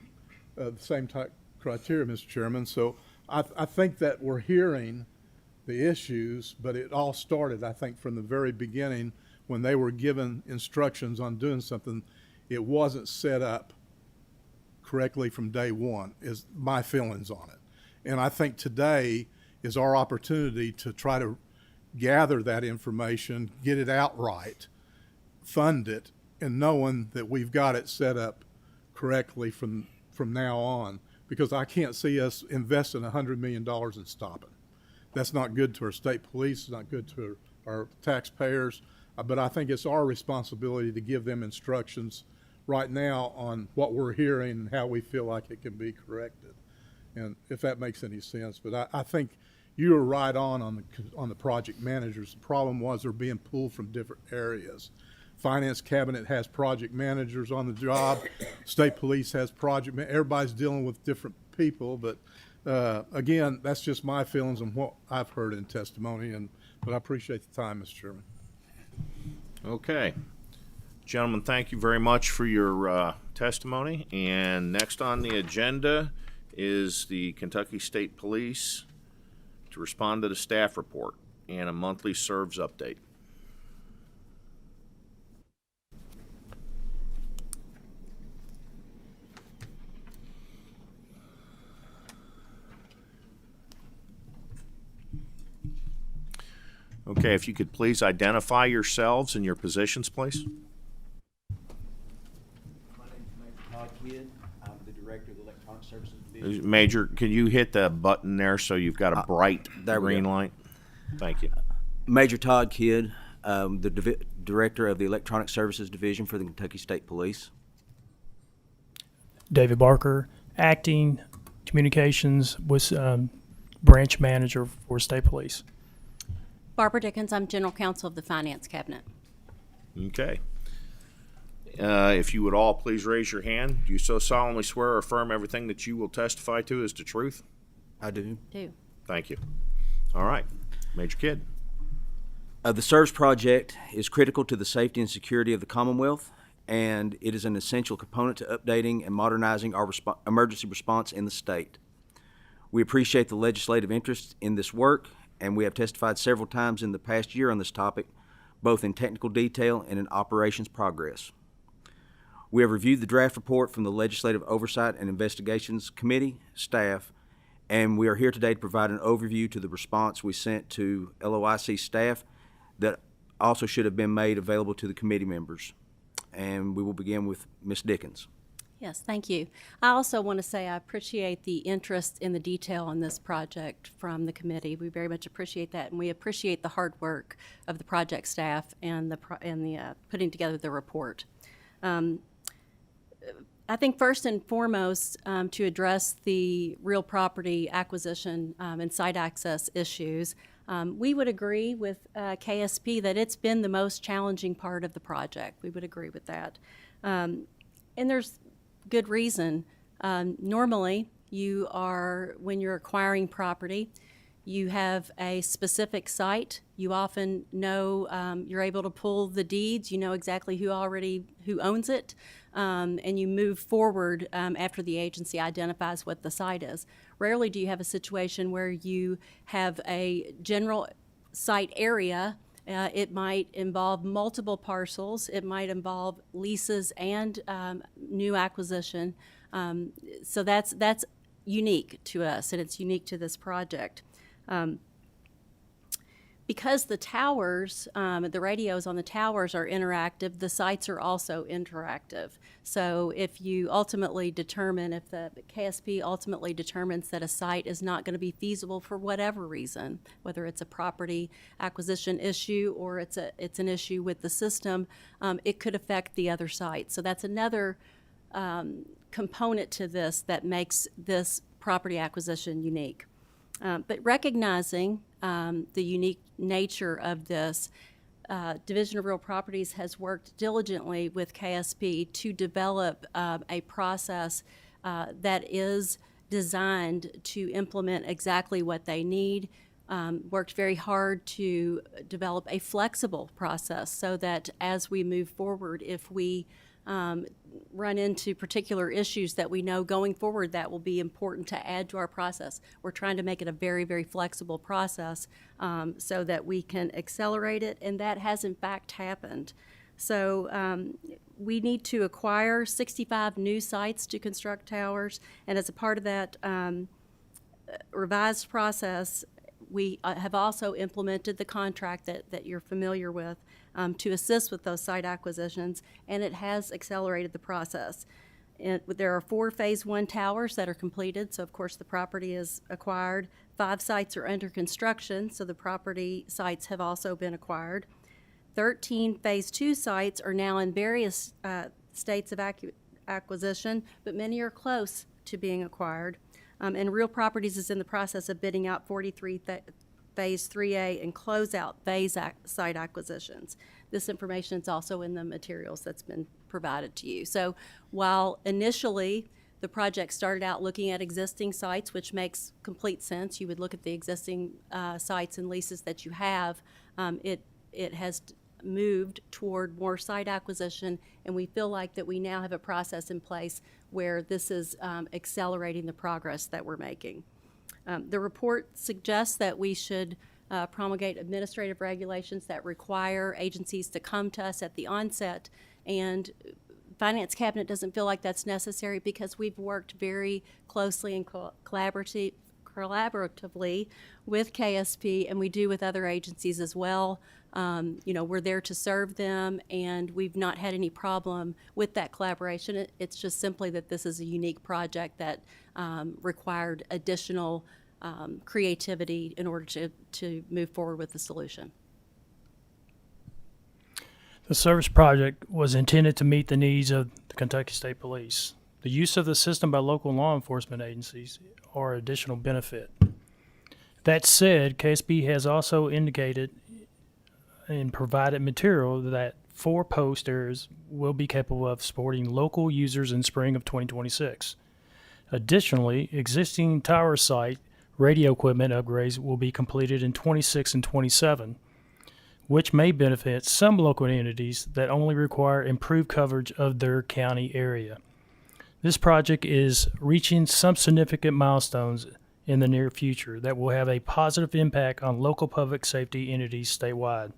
The same type criteria, Mr. Chairman. So I think that we're hearing the issues, but it all started, I think, from the very beginning when they were given instructions on doing something. It wasn't set up correctly from day one, is my feelings on it. And I think today is our opportunity to try to gather that information, get it out right, fund it, and knowing that we've got it set up correctly from now on, because I can't see us investing $100 million and stopping. That's not good to our state police, it's not good to our taxpayers, but I think it's our responsibility to give them instructions right now on what we're hearing and how we feel like it can be corrected. And if that makes any sense, but I think you were right on the project managers. The problem was they're being pulled from different areas. Finance cabinet has project managers on the job. State police has everybody's dealing with different people, but again, that's just my feelings on what I've heard in testimony, but I appreciate the time, Mr. Chairman. Okay. Gentlemen, thank you very much for your testimony. And next on the agenda is the Kentucky State Police to respond to the staff report and a monthly SERVS update. Okay, if you could please identify yourselves and your positions, please. My name is Major Todd Kidd. I'm the Director of the Electronic Services Division. Major, can you hit the button there so you've got a bright green light? Thank you. Major Todd Kidd, the Director of the Electronic Services Division for the Kentucky State Police. David Barker, Acting Communications, was Branch Manager for State Police. Barbara Dickens, I'm General Counsel of the Finance Cabinet. Okay. If you would all please raise your hand. Do you so solemnly swear or affirm everything that you will testify to is the truth? I do. Thank you. All right. Major Kidd. The SERVS project is critical to the safety and security of the Commonwealth, and it is an essential component to updating and modernizing our emergency response in the state. We appreciate the legislative interest in this work, and we have testified several times in the past year on this topic, both in technical detail and in operations progress. We have reviewed the draft report from the Legislative Oversight and Investigations Committee staff And we are here today to provide an overview to the response we sent to LOIC staff that also should have been made available to the committee members. And we will begin with Ms. Dickens. Yes, thank you. I also want to say I appreciate the interest in the detail on this project from the committee. We very much appreciate that, and we appreciate the hard work of the project staff and the putting together the report. I think first and foremost, to address the real property acquisition and site access issues, we would agree with KSP that it's been the most challenging part of the project. We would agree with that. And there's good reason. Normally, when you're acquiring property, you have a specific site. You often know, you're able to pull the deeds. You know exactly who owns it, and you move forward after the agency identifies what the site is. Rarely do you have a situation where you have a general site area. It might involve multiple parcels. It might involve leases and new acquisition. So that's unique to us, and it's unique to this project. Because the towers, the radios on the towers are interactive, the sites are also interactive. So if you ultimately determine, if the KSP ultimately determines that a site is not going to be feasible for whatever reason, whether it's a property acquisition issue or it's an issue with the system, it could affect the other sites. So that's another component to this that makes this property acquisition unique. But recognizing the unique nature of this, Division of Real Properties has worked diligently with KSP to develop a process that is designed to implement exactly what they need. Worked very hard to develop a flexible process so that as we move forward, if we run into particular issues that we know going forward that will be important to add to our process, we're trying to make it a very, very flexible process so that we can accelerate it, and that has in fact happened. So we need to acquire 65 new sites to construct towers, and as a part of that revised process, we have also implemented the contract that you're familiar with to assist with those site acquisitions, and it has accelerated the process. There are 4 Phase 1 towers that are completed, so of course the property is acquired. 5 sites are under construction, so the property sites have also been acquired. 13 Phase 2 sites are now in various states of acquisition, but many are close to being acquired. And Real Properties is in the process of bidding out 43 Phase 3A and closeout phase site acquisitions. This information is also in the materials that's been provided to you. So while initially the project started out looking at existing sites, which makes complete sense, you would look at the existing sites and leases that you have, it has moved toward more site acquisition, and we feel like that we now have a process in place where this is accelerating the progress that we're making. The report suggests that we should promulgate administrative regulations that require agencies to come to us at the onset, and Finance Cabinet doesn't feel like that's necessary because we've worked very closely and collaboratively with KSP, and we do with other agencies as well. We're there to serve them, and we've not had any problem with that collaboration. It's just simply that this is a unique project that required additional creativity in order to move forward with the solution. The service project was intended to meet the needs of the Kentucky State Police. The use of the system by local law enforcement agencies are additional benefit. That said, KSP has also indicated and provided material that 4 post areas will be capable of supporting local users in spring of 2026. Additionally, existing tower site radio equipment upgrades will be completed in 26 and 27, which may benefit some local entities that only require improved coverage of their county area. This project is reaching some significant milestones in the near future that will have a positive impact on local public safety entities statewide.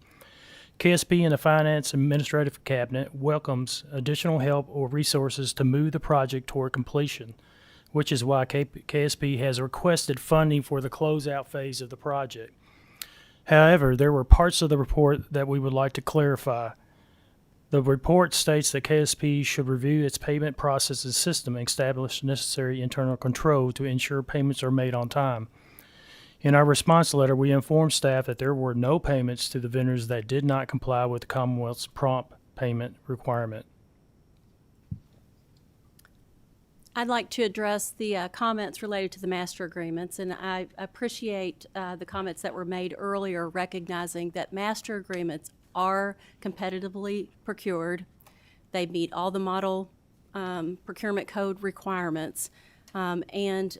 KSP and the Finance Administrative Cabinet welcomes additional help or resources to move the project toward completion. which is why KSP has requested funding for the closeout phase of the project. However, there were parts of the report that we would like to clarify. The report states that KSP should review its payment processes system and establish necessary internal control to ensure payments are made on time. In our response letter, we informed staff that there were no payments to the vendors that did not comply with the Commonwealth's prompt payment requirement. I'd like to address the comments related to the master agreements, and I appreciate the comments that were made earlier recognizing that master agreements are competitively procured. They meet all the model procurement code requirements, and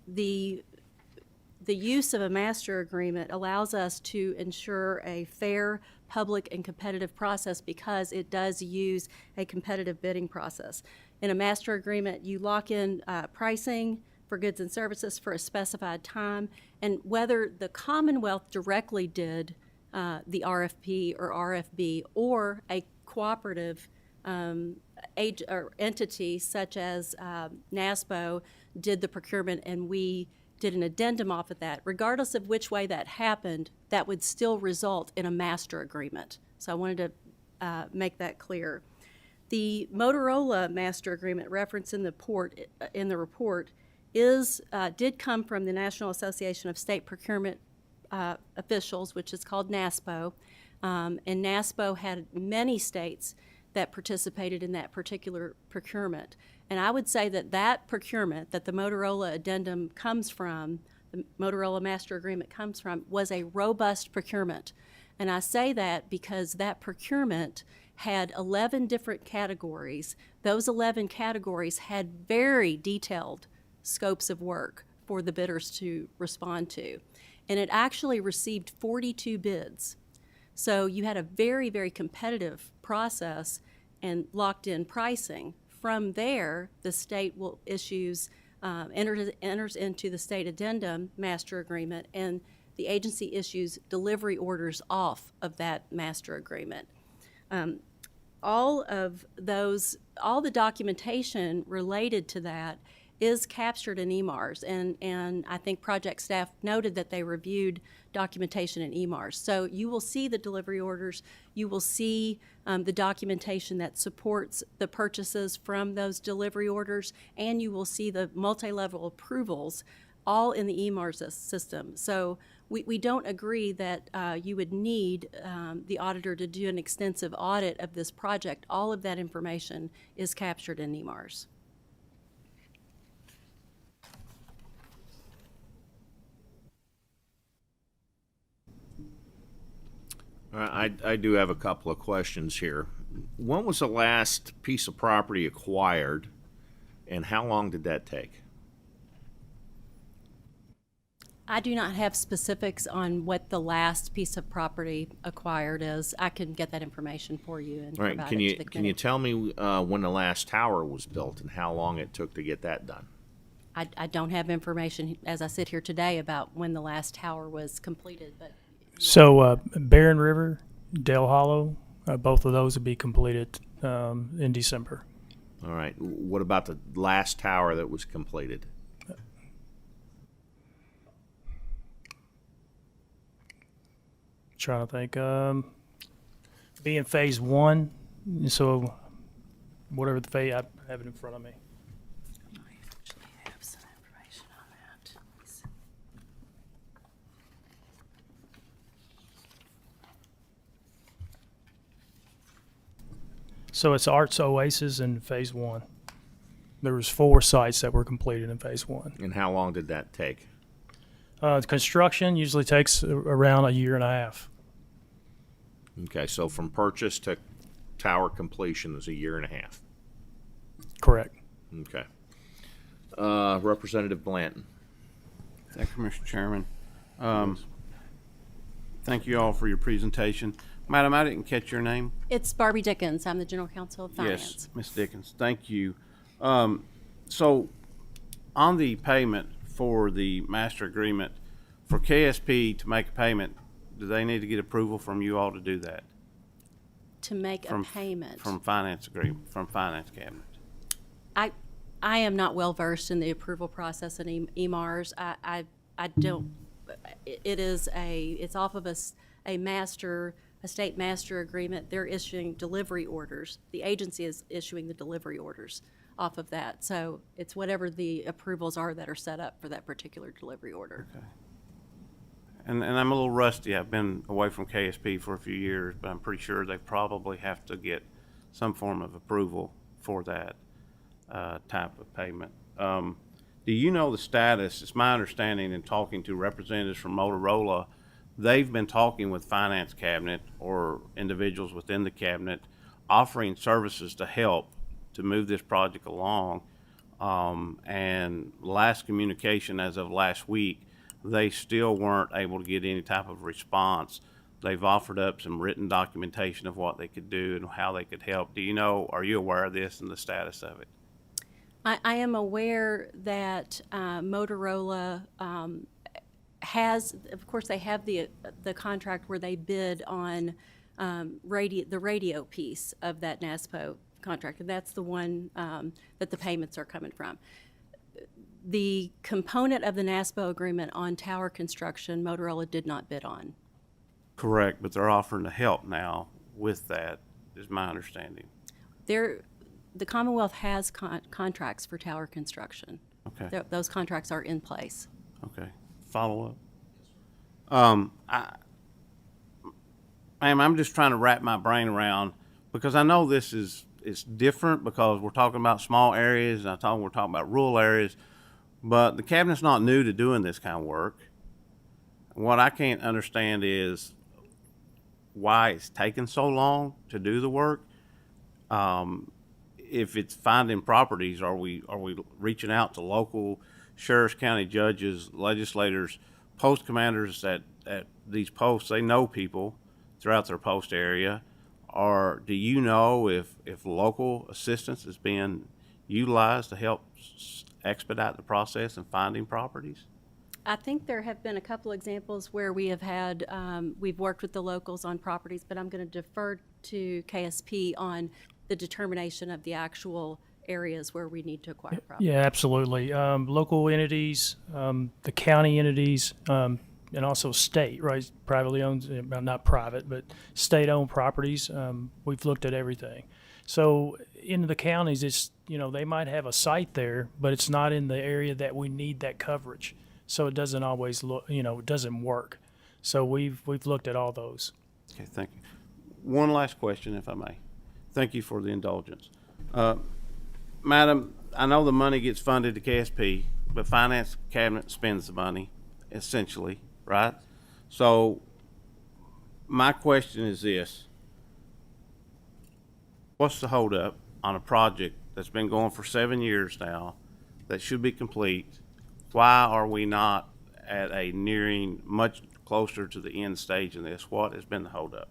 the use of a master agreement allows us to ensure a fair, public, and competitive process because it does use a competitive bidding process. In a master agreement, you lock in pricing for goods and services for a specified time, and whether the Commonwealth directly did the RFP or RFB or a cooperative or entity such as NASPO did the procurement and we did an addendum off of that, regardless of which way that happened, that would still result in a master agreement. So I wanted to make that clear. The Motorola master agreement referenced in the report did come from the National Association of State Procurement Officials, which is called NASPO, and NASPO had many states that participated in that particular procurement. And I would say that that procurement that the Motorola addendum comes from, the Motorola master agreement comes from, was a robust procurement. And I say that because that procurement had 11 different categories. Those 11 categories had very detailed scopes of work for the bidders to respond to. And it actually received 42 bids. So you had a very, very competitive process and locked in pricing. From there, the state will enters into the state addendum master agreement, and the agency issues delivery orders off of that master agreement. All the documentation related to that is captured in EMARS, and I think project staff noted that they reviewed documentation in EMARS. So you will see the delivery orders, you will see the documentation that supports the purchases from those delivery orders, and you will see the multi-level approvals all in the EMARS system. So we don't agree that you would need the auditor to do an extensive audit of this project. All of that information is captured in EMARS. I do have a couple of questions here. When was the last piece of property acquired, and how long did that take? I do not have specifics on what the last piece of property acquired is. I can get that information for you and All right, provide can it you to the can you tell me when the last tower was built and how long it took to get that done? I don't have information as I sit here today about when the last tower was completed, but So Barron River, Dale Hollow, both of those will be completed in December. All right. What about the last tower that was completed? Trying to think. Being phase one, so whatever the phase, I have it in front of me. I actually have some information on that. So it's Arts Oasis in phase one. There was 4 sites that were completed in phase one. And how long did that take? Construction usually takes around a year and a half. Okay, so from purchase to tower completion is a year and a half. Correct. Okay. Representative Blanton. Thank you, Mr. Chairman. Thank you all for your presentation. Madam, I didn't catch your name. It's Barbie Dickens. I'm the General Counsel of Finance. Yes, Ms. Dickens, thank you. So on the payment for the master agreement, for KSP to make a payment, do they need to get approval from you all to do that? To make a payment. From finance agreement, from finance cabinet? I am not well versed in the approval process in EMARs. I don't. It's off of a state master agreement. They're issuing delivery orders. The agency is issuing the delivery orders off of that. So it's whatever the approvals are that are set up for that particular delivery order. Okay. And I'm a little rusty. I've been away from KSP for a few years, but I'm pretty sure they probably have to get some form of approval for that type of payment. Do you know the status? It's my understanding in talking to representatives from Motorola, they've been talking with finance cabinet or individuals within the cabinet offering services to help to move this project along. And last communication as of last week, they still weren't able to get any type of response. They've offered up some written documentation of what they could do and how they could help. Do you know, are you aware of this and the status of it? I am aware that Motorola has, of course, they have the contract where they bid on the radio piece of that NASPO contract, and that's the one that the payments are coming from. The component of the NASPO agreement on tower construction, Motorola did not bid on. Correct, but they're offering to help now with that, is my understanding. The Commonwealth has contracts for tower construction. Okay. Those contracts are in place. Okay. Follow up. Ma'am, I'm just trying to wrap my brain around, because I know it's different because we're talking about small areas and we're talking about rural areas, but the cabinet's not new to doing this kind of work. What I can't understand is why it's taken so long to do the work. If it's finding properties, are we reaching out to local sheriffs, county judges, legislators, post commanders at these posts? They know people throughout their post area. Or do you know if local assistance is being utilized to help expedite the process in finding properties? I think there have been a couple examples where we have had, we've worked with the locals on properties, but I'm going to defer to KSP on the determination of the actual areas where we need to acquire property. Yeah, absolutely. Local entities, the county entities, and also state, right? Privately owned, well, not private, but state-owned properties. We've looked at everything. So in the counties, it's, they might have a site there, but it's not in the area that we need that coverage. So it doesn't always look, it doesn't work. So we've looked at all those. Okay, thank you. One last question, if I may. Thank you for the indulgence. Madam, I know the money gets funded to KSP, but Finance Cabinet spends the money, essentially, right? So my question is this. What's the holdup on a project that's been going for 7 years now that should be complete? Why are we not at a nearing much closer to the end stage in this? What has been the holdup?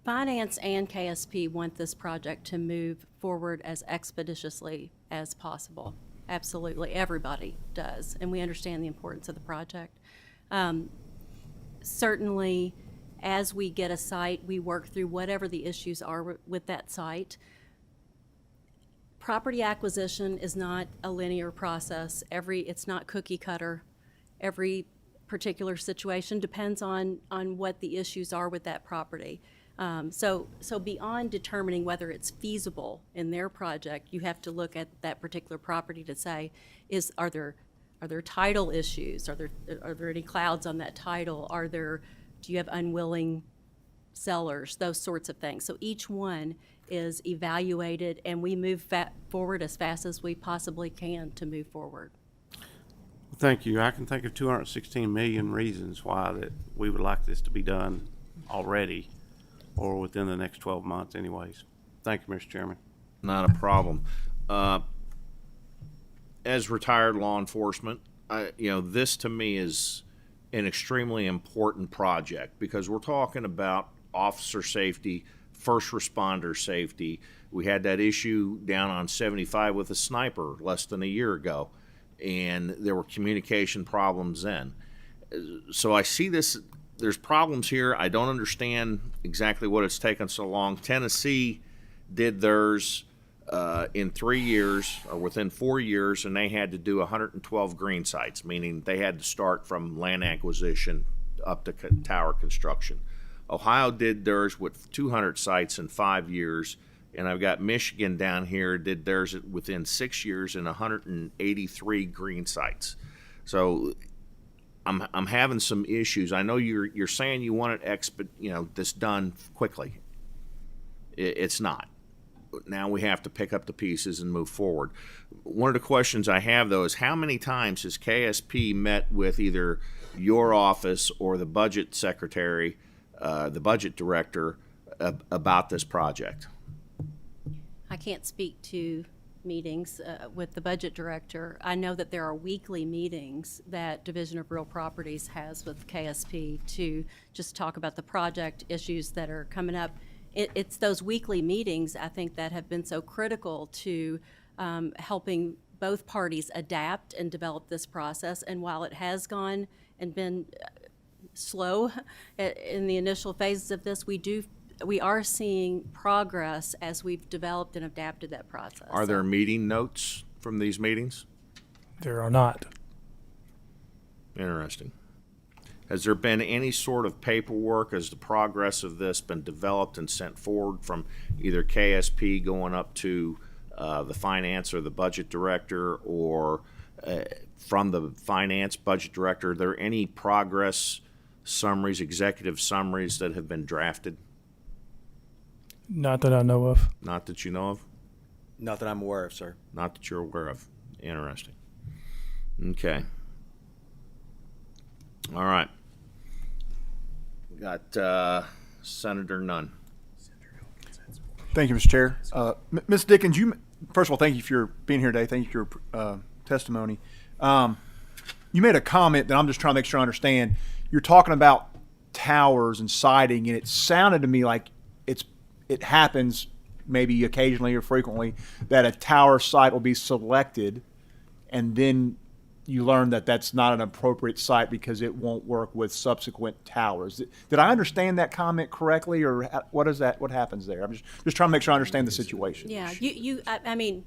Finance and KSP want this project to move forward as expeditiously as possible. Absolutely, everybody does, and we understand the importance of the project. Certainly, as we get a site, we work through whatever the issues are with that site. Property acquisition is not a linear process. It's not cookie cutter. Every particular situation depends on what the issues are with that property. So beyond determining whether it's feasible in their project, you have to look at that particular property to say, are there title issues? Are there any clouds on that title? Do you have unwilling sellers? Those sorts of things. So each one is evaluated, and we move forward as fast as we possibly can to move forward. Thank you. I can think of 216 million reasons why that we would like this to be done already or within the next 12 months anyways. Thank you, Mr. Chairman. Not a problem. As retired law enforcement, this to me is an extremely important project because we're talking about officer safety, first responder safety. We had that issue down on 75 with a sniper less than a year ago, and there were communication problems then. So I see this, there's problems here. I don't understand exactly what it's taken so long. Tennessee did theirs in 3 years or within 4 years, and they had to do 112 green sites, meaning they had to start from land acquisition up to tower construction. Ohio did theirs with 200 sites in 5 years, and I've got Michigan down here did theirs within 6 years and 183 green sites. So I'm having some issues. I know you're saying you want it this done quickly. It's not. Now we have to pick up the pieces and move forward. One of the questions I have, though, is how many times has KSP met with either your office or the budget secretary, the budget director, about this project? I can't speak to meetings with the budget director. I know that there are weekly meetings that Division of Real Properties has with KSP to just talk about the project issues that are coming up. It's those weekly meetings, I think, that have been so critical to helping both parties adapt and develop this process. And while it has gone and been slow in the initial phases of this, we are seeing progress as we've developed and adapted that process. Are there meeting notes from these meetings? There are not. Interesting. Has there been any sort of paperwork? Has the progress of this been developed and sent forward from either KSP going up to the finance or the budget director, or from the finance budget director? Are there any progress summaries, executive summaries that have been drafted? Not that I know of. Not that you know of? Not that I'm aware of, sir. Not that you're aware of. Interesting. Okay. All right. Got Senator Nunn. Thank you, Mr. Chair. Ms. Dickens, first of all, thank you for being here today. Thank you for your testimony. You made a comment that I'm just trying to make sure I understand. You're talking about towers and siding, and it sounded to me like it happens maybe occasionally or frequently that a tower site will be selected, and then you learn that that's not an appropriate site because it won't work with subsequent towers. Did I understand that comment correctly, or what is that? What happens there? I'm just trying to make sure I understand the situation. Yeah, I mean,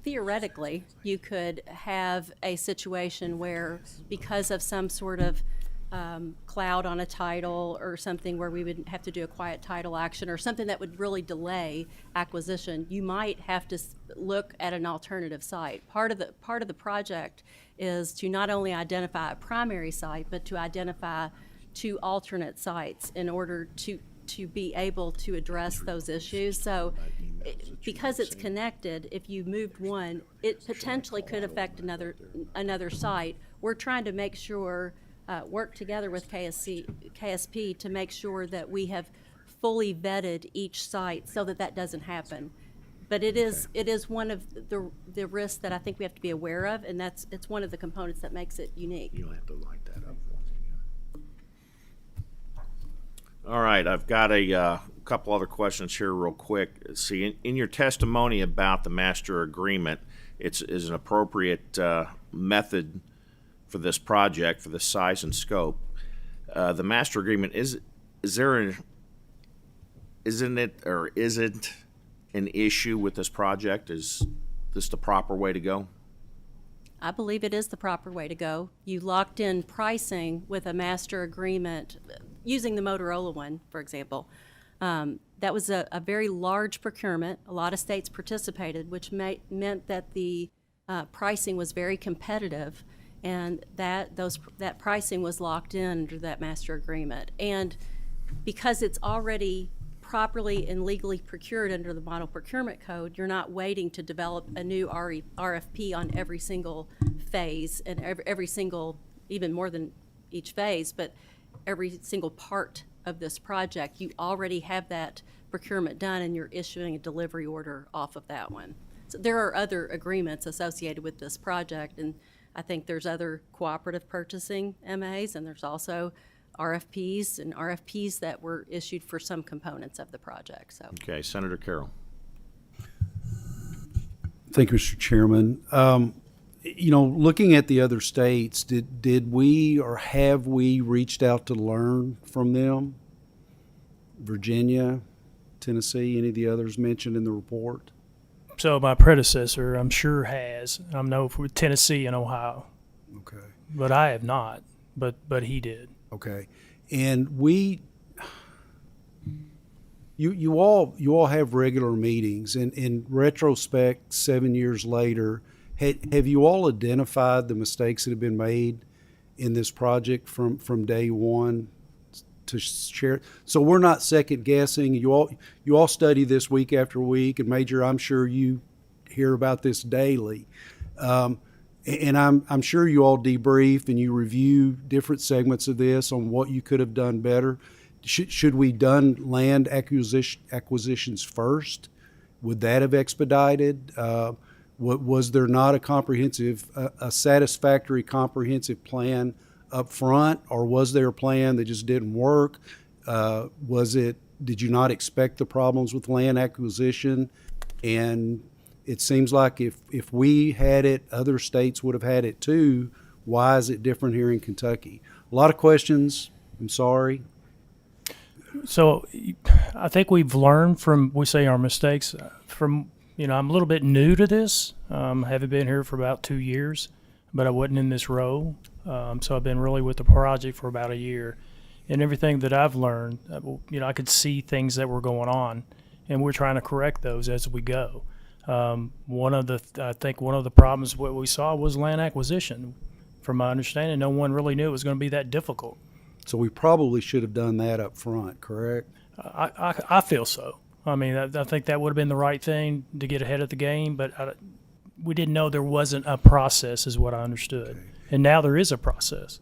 theoretically, you could have a situation where, because of some sort of cloud on a title or something where we would have to do a quiet title action or something that would really delay acquisition, you might have to look at an alternative site. Part of the project is to not only identify a primary site, but to identify 2 alternate sites in order to be able to address those issues. So because it's connected, if you moved one, it potentially could affect another site. We're trying to make sure, work together with KSP to make sure that we have fully vetted each site so that doesn't happen. But it is one of the risks that I think we have to be aware of, and it's one of the components that makes it unique. You'll have to light that up once again. All right, I've got a couple other questions here real quick. See, in your testimony about the master agreement, it's an appropriate method for this project, for the size and scope. The master agreement, isn't an issue with this project? Is this the proper way to go? I believe it is the proper way to go. You locked in pricing with a master agreement, using the Motorola one, for example. That was a very large procurement. A lot of states participated, which meant that the pricing was very competitive, and that pricing was locked in under that master agreement. And because it's already properly and legally procured under the Model Procurement Code, you're not waiting to develop a new RFP on every single phase and every single, even more than each phase, but every single part of this project. You already have that procurement done, and you're issuing a delivery order off of that one. So there are other agreements associated with this project, and I think there's other cooperative purchasing MAs, and there's also RFPs and RFPs that were issued for some components of the project. So. Okay, Senator Carroll. Thank you, Mr. Chairman. Looking at the other states, did we or have we reached out to learn from them? Virginia, Tennessee, any of the others mentioned in the report? So my predecessor, I'm sure, has. I know for Tennessee and Ohio, Okay. but I have not. But he did. Okay. And you all have regular meetings, and in retrospect, 7 years later, have you all identified the mistakes that have been made in this project from day one to share? So we're not second guessing. You all study this week after week, and Major, I'm sure you hear about this daily. And I'm sure you all debrief and you review different segments of this on what you could have done better. Should we done land acquisitions first? Would that have expedited? Was there not a satisfactory comprehensive plan up front, or was there a plan that just didn't work? Did you not expect the problems with land acquisition? And it seems like if we had it, other states would have had it too. Why is it different here in Kentucky? A lot of questions. I'm sorry. So I think we've learned from, we say, our mistakes. I'm a little bit new to this. Haven't been here for about 2 years, but I wasn't in this role. So I've been really with the project for about a year. And everything that I've learned, I could see things that were going on, and we're trying to correct those as we go. One of the problems what we saw was land acquisition. From my understanding, no one really knew it was going to be that difficult. So we probably should have done that up front, correct? I feel so. I mean, I think that would have been the right thing to get ahead of the game, but we didn't know there wasn't a process, is what I understood. Okay. And now there is a process.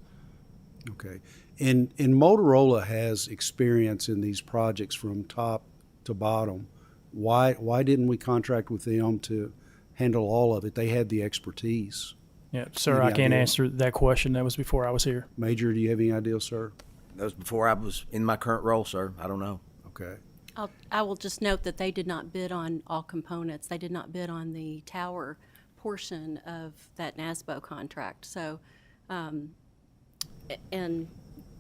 Okay. And Motorola has experience in these projects from top to bottom. Why didn't we contract with them to handle all of it? They had the expertise. Yeah, sir, I can't answer that question. That was before I was here. Major, do you have any idea, sir? That was before I was in my current role, sir. I don't know. Okay. I will just note that they did not bid on all components. They did not bid on the tower portion of that NASBO contract. So, and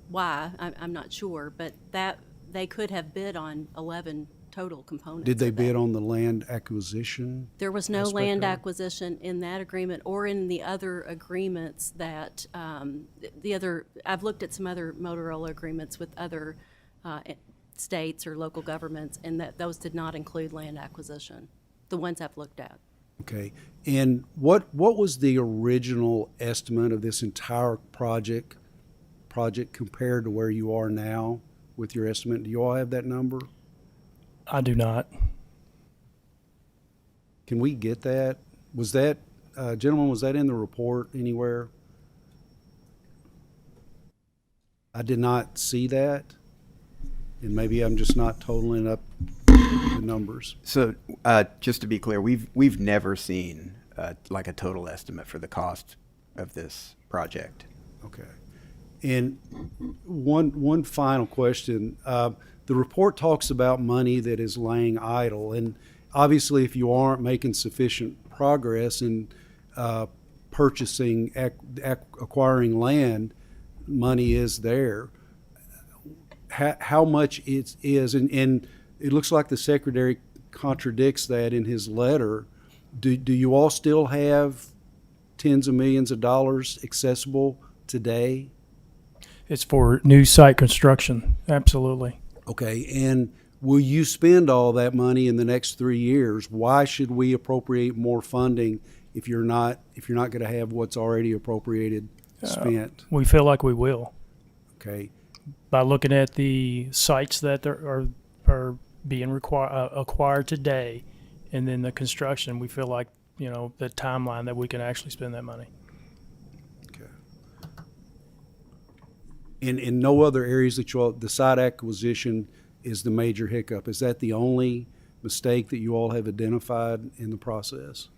why, I'm not sure, but that they could have bid on 11 total components. Did they bid on the land acquisition? There was no land acquisition in that agreement or in the other agreements that I've looked at some other Motorola agreements with other states or local governments, and that those did not include land acquisition, the ones I've looked at. Okay. And what was the original estimate of this entire project compared to where you are now with your estimate? Do you all have that number? I do not. Can we get that? Was that, gentlemen, was that in the report anywhere? I did not see that, and maybe I'm just not totaling up the numbers. So just to be clear, we've never seen like a total estimate for the cost of this project. Okay. And one final question. The report talks about money that is laying idle, and obviously if you aren't making sufficient progress in acquiring land, money is there. How much it is, and it looks like the Secretary contradicts that in his letter. Do you all still have tens of millions of dollars accessible today? It's for new site construction, absolutely. Okay, and will you spend all that money in the next 3 years? Why should we appropriate more funding if you're not going to have what's already appropriated spent? We feel like we will. Okay. By looking at the sites that are being acquired today, and then the construction, we feel like the timeline that we can actually spend that money. In no other areas that the site acquisition is the major hiccup. Is that the only mistake that you all have identified in the process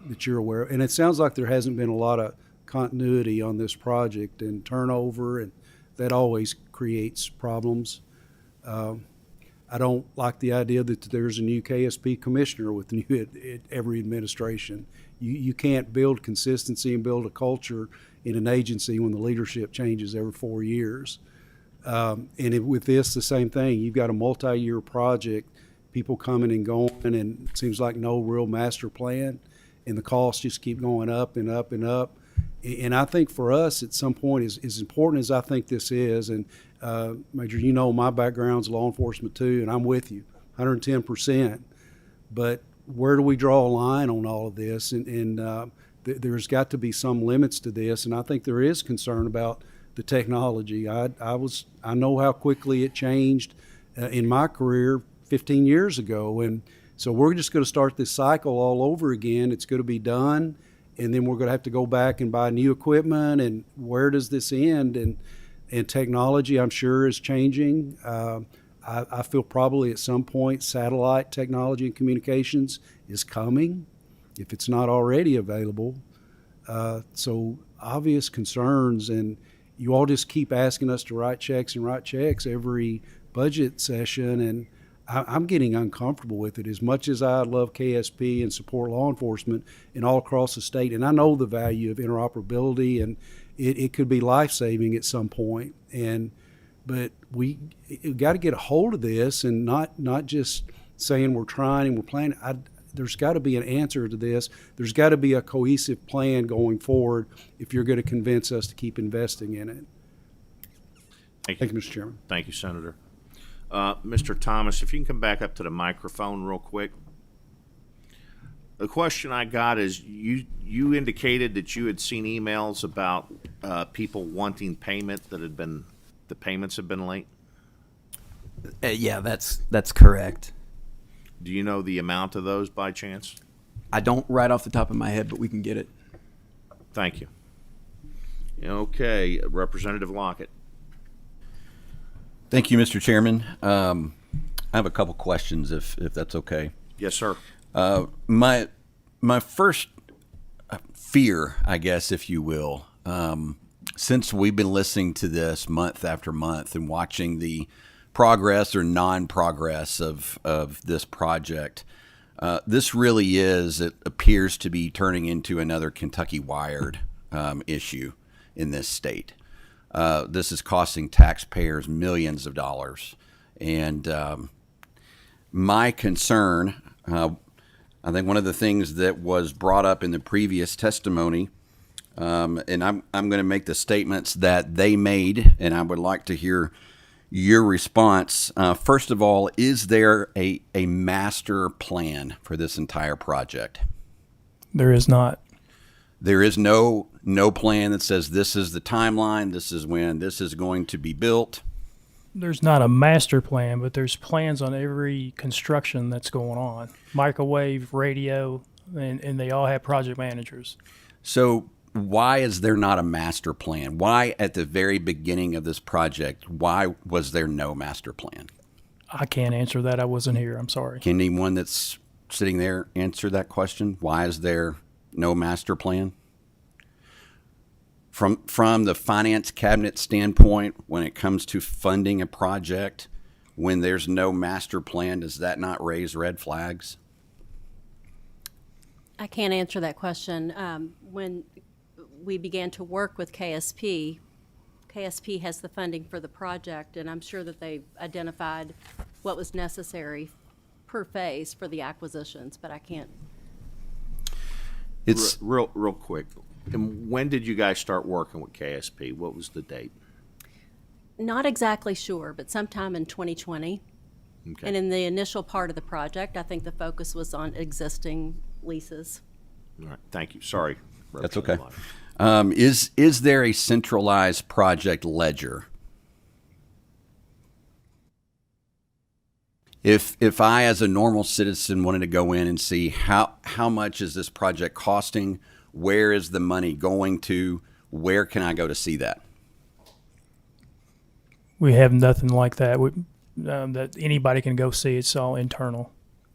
that you're aware of? And it sounds like there hasn't been a lot of continuity on this project and turnover, and that always creates problems. I don't like the idea that there's a new KSP commissioner with every administration. You can't build consistency and build a culture in an agency when the leadership changes every 4 years. With this, the same thing. You've got a multi-year project, people coming and going, and it seems like no real master plan, and the costs just keep going up and up and up. And I think for us, at some point, as important as I think this is, and Major, you know my background's law enforcement too, and I'm with you 110%. But where do we draw a line on all of this? And there's got to be some limits to this, and I think there is concern about the technology. I know how quickly it changed in my career 15 years ago, and so we're just going to start this cycle all over again. It's going to be done, and then we're going to have to go back and buy new equipment. And where does this end? And technology, I'm sure, is changing. I feel probably at some point satellite technology and communications is coming, if it's not already available. So obvious concerns, and you all just keep asking us to write checks every budget session, and I'm getting uncomfortable with it. As much as I love KSP and support law enforcement and all across the state, and I know the value of interoperability, and it could be life-saving at some point. But we got to get a hold of this, and not just saying we're trying and we're planning. There's got to be an answer to this. There's got to be a cohesive plan going forward if you're going to convince us to keep investing in it. Thank you, Mr. Chairman. Thank you, Senator. Mr. Thomas, if you can come back up to the microphone real quick. The question I got is, you indicated that you had seen emails about people wanting payment the payments have been late. Yeah, that's correct. Do you know the amount of those by chance? I don't right off the top of my head, but we can get it. Thank you. Okay, Representative Lockett. Thank you, Mr. Chairman. I have a couple questions, if that's okay. Yes, sir. My first fear, I guess, if you will, since we've been listening to this month after month and watching the progress or non-progress of this project, this really it appears to be turning into another Kentucky Wired issue in this state. This is costing taxpayers millions of dollars. And my concern, I think one of the things that was brought up in the previous testimony, and I'm going to make the statements that they made, and I would like to hear your response. First of all, is there a master plan for this entire project? There is not. There is no plan that says this is the timeline, this is when this is going to be built. There's not a master plan, but there's plans on every construction that's going on. Microwave, radio, and they all have project managers. So why is there not a master plan? Why at the very beginning of this project, why was there no master plan? I can't answer that. I wasn't here. I'm sorry. Can anyone that's sitting there answer that question? Why is there no master plan? From the finance cabinet standpoint, when it comes to funding a project, when there's no master plan, does that not raise red flags? I can't answer that question. When we began to work with KSP has the funding for the project, and I'm sure that they identified what was necessary per phase for the acquisitions, but I can't. It's real quick. And when did you guys start working with KSP? What was the date? Not exactly sure, but sometime in 2020. Okay. And in the initial part of the project, I think the focus was on existing leases. All right. Thank you. Sorry. That's okay. Is there a centralized project ledger? If I, as a normal citizen, wanted to go in and see how much is this project costing, where is the money going to, where can I go to see that? We have nothing like that. That anybody can go see. It's all internal.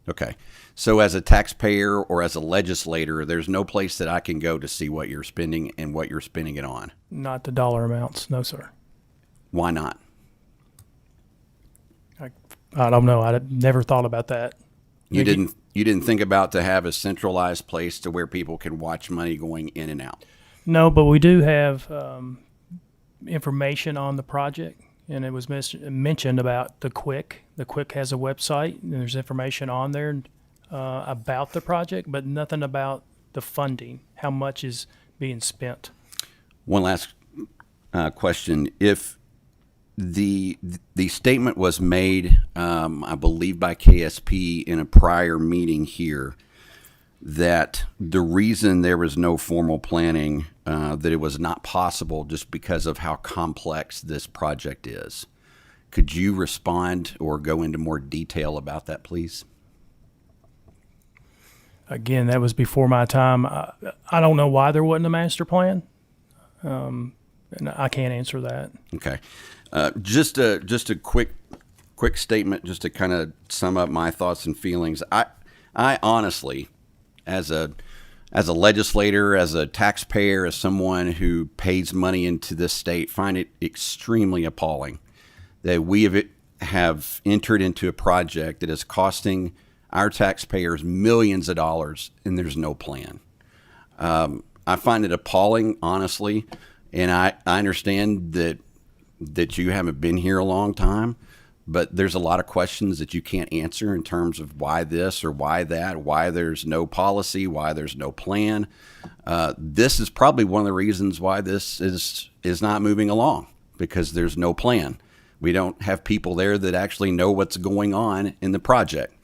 Okay. So as a taxpayer or as a legislator, there's no place that I can go to see what you're spending and what you're spending it on? Not the dollar amounts. No, sir. Why not? I don't know. I never thought about that. You didn't think about to have a centralized place to where people can watch money going in and out? No, but we do have information on the project, and it was mentioned about the Quick. The Quick has a website, and there's information on there about the project, but nothing about the funding, how much is being spent. One last question. If the statement was made, I believe by KSP in a prior meeting here, that the reason there was no formal planning, that it was not possible just because of how complex this project is. Could you respond or go into more detail about that, please? Again, that was before my time. I don't know why there wasn't a master plan, and I can't answer that. Okay. Just a quick statement, just to kind of sum up my thoughts and feelings. I honestly, as a legislator, as a taxpayer, as someone who pays money into this state, find it extremely appalling that we have entered into a project that is costing our taxpayers millions of dollars and there's no plan. I find it appalling, honestly, and I understand that you haven't been here a long time, but there's a lot of questions that you can't answer in terms of why this or why that, why there's no policy, why there's no plan. This is probably one of the reasons why this is not moving along, because there's no plan. We don't have people there that actually know what's going on in the project.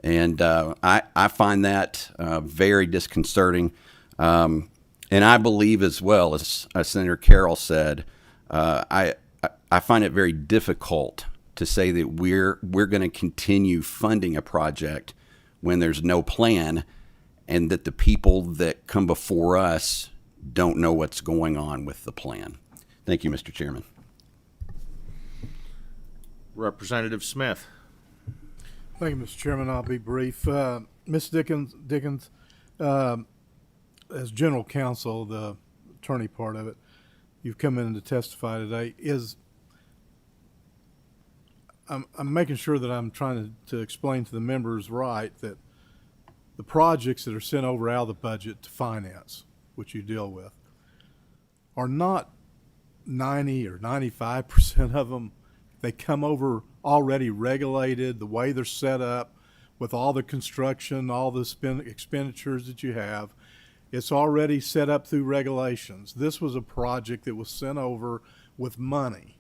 And I find that very disconcerting. And I believe as well, as Senator Carroll said, I find it very difficult to say that we're going to continue funding a project when there's no plan and that the people that come before us don't know what's going on with the plan. Thank you, Mr. Chairman. Representative Smith. Thank you, Mr. Chairman. I'll be brief. Ms. Dickens, as general counsel, the attorney part of it, you've come in to testify today. I'm making sure that I'm trying to explain to the members right that the projects that are sent over out of the budget to finance, which you deal with, are not 90 or 95% of them. They come over already regulated, the way they're set up with all the construction, all the expenditures that you have. It's already set up through regulations. This was a project that was sent over with money,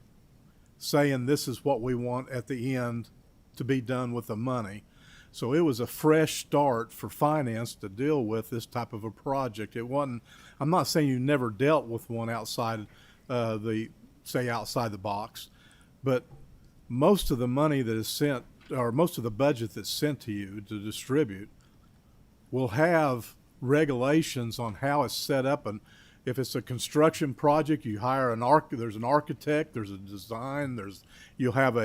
saying this is what we want at the end to be done with the money. So it was a fresh start for finance to deal with this type of a project. It wasn't, I'm not saying you never dealt with one outside outside the box, but most of the money that is sent, or most of the budget that's sent to you to distribute, will have regulations on how it's set up. And if it's a construction project, you hire there's an architect, there's a design, you'll have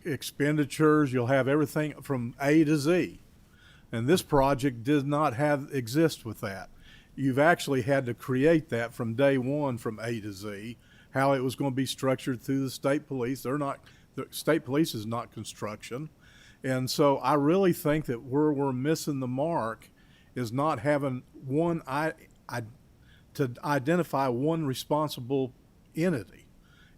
expenditures, you'll have everything from A to Z. And this project does not exist with that. You've actually had to create that from day one, from A to Z, how it was going to be structured through the state police. The state police is not construction. And so I really think that where we're missing the mark is not having to identify one responsible entity.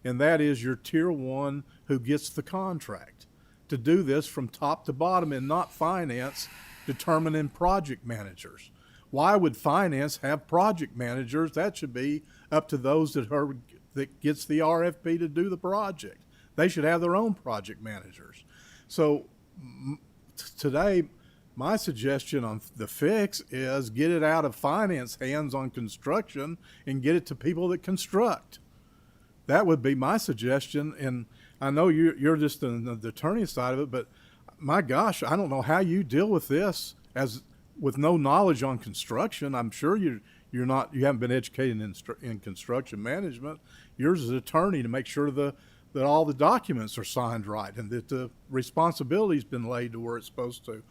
And that is your tier one who gets the contract to do this from top to bottom, and not finance determining project managers. Why would finance have project managers? That should be up to those that gets the RFP to do the project. They should have their own project managers. So today, my suggestion on the fix is get it out of finance hands on construction and get it to people that construct. That would be my suggestion. And I know you're just the attorney side of it, but my gosh, I don't know how you deal with this with no knowledge on construction. I'm sure you haven't been educated in construction management. Yours is an attorney to make sure that all the documents are signed right and that the responsibility's been laid to where it's supposed to.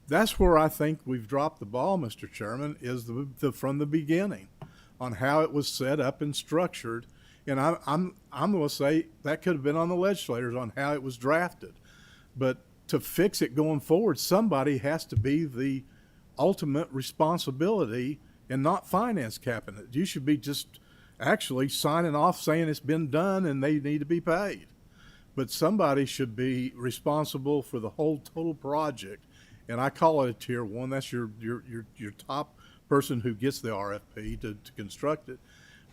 That's where I think we've dropped the ball, Mr. Chairman, is from the beginning on how it was set up and structured. And I'm going to say that could have been on the legislators on how it was drafted. But to fix it going forward, somebody has to be the ultimate responsibility and not finance cabinet. You should be just actually signing off saying it's been done and they need to be paid. But somebody should be responsible for the whole total project. And I call it a tier one. That's your top person who gets the RFP to construct it.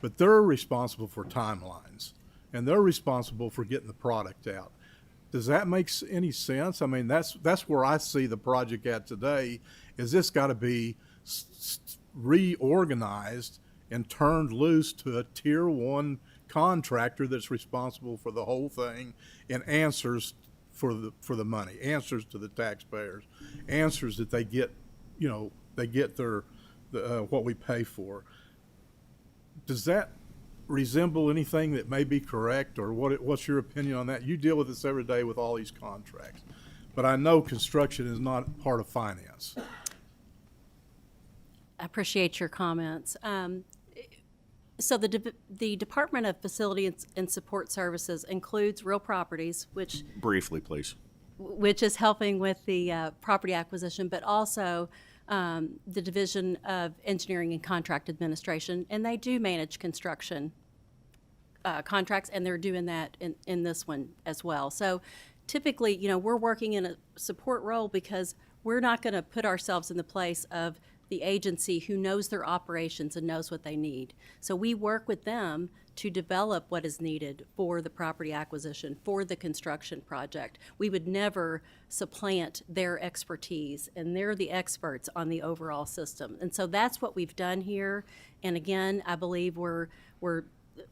But they're responsible for timelines, and they're responsible for getting the product out. Does that make any sense? I mean, that's where I see the project at today, is this got to be reorganized and turned loose to a tier one contractor that's responsible for the whole thing and answers for the money, answers to the taxpayers, answers that they get, they get their what we pay for. Does that resemble anything that may be correct, or what's your opinion on that? You deal with this every day with all these contracts, but I know construction is not part of finance. I appreciate your comments. So the Department of Facility and Support Services includes Real Properties, which Briefly, please. is helping with the property acquisition, but also the Division of Engineering and Contract Administration, and they do manage construction contracts, and they're doing that in this one as well. So typically, we're working in a support role because we're not going to put ourselves in the place of the agency who knows their operations and knows what they need. So we work with them to develop what is needed for the property acquisition, for the construction project. We would never supplant their expertise, and they're the experts on the overall system. And so that's what we've done here. And again, I believe we're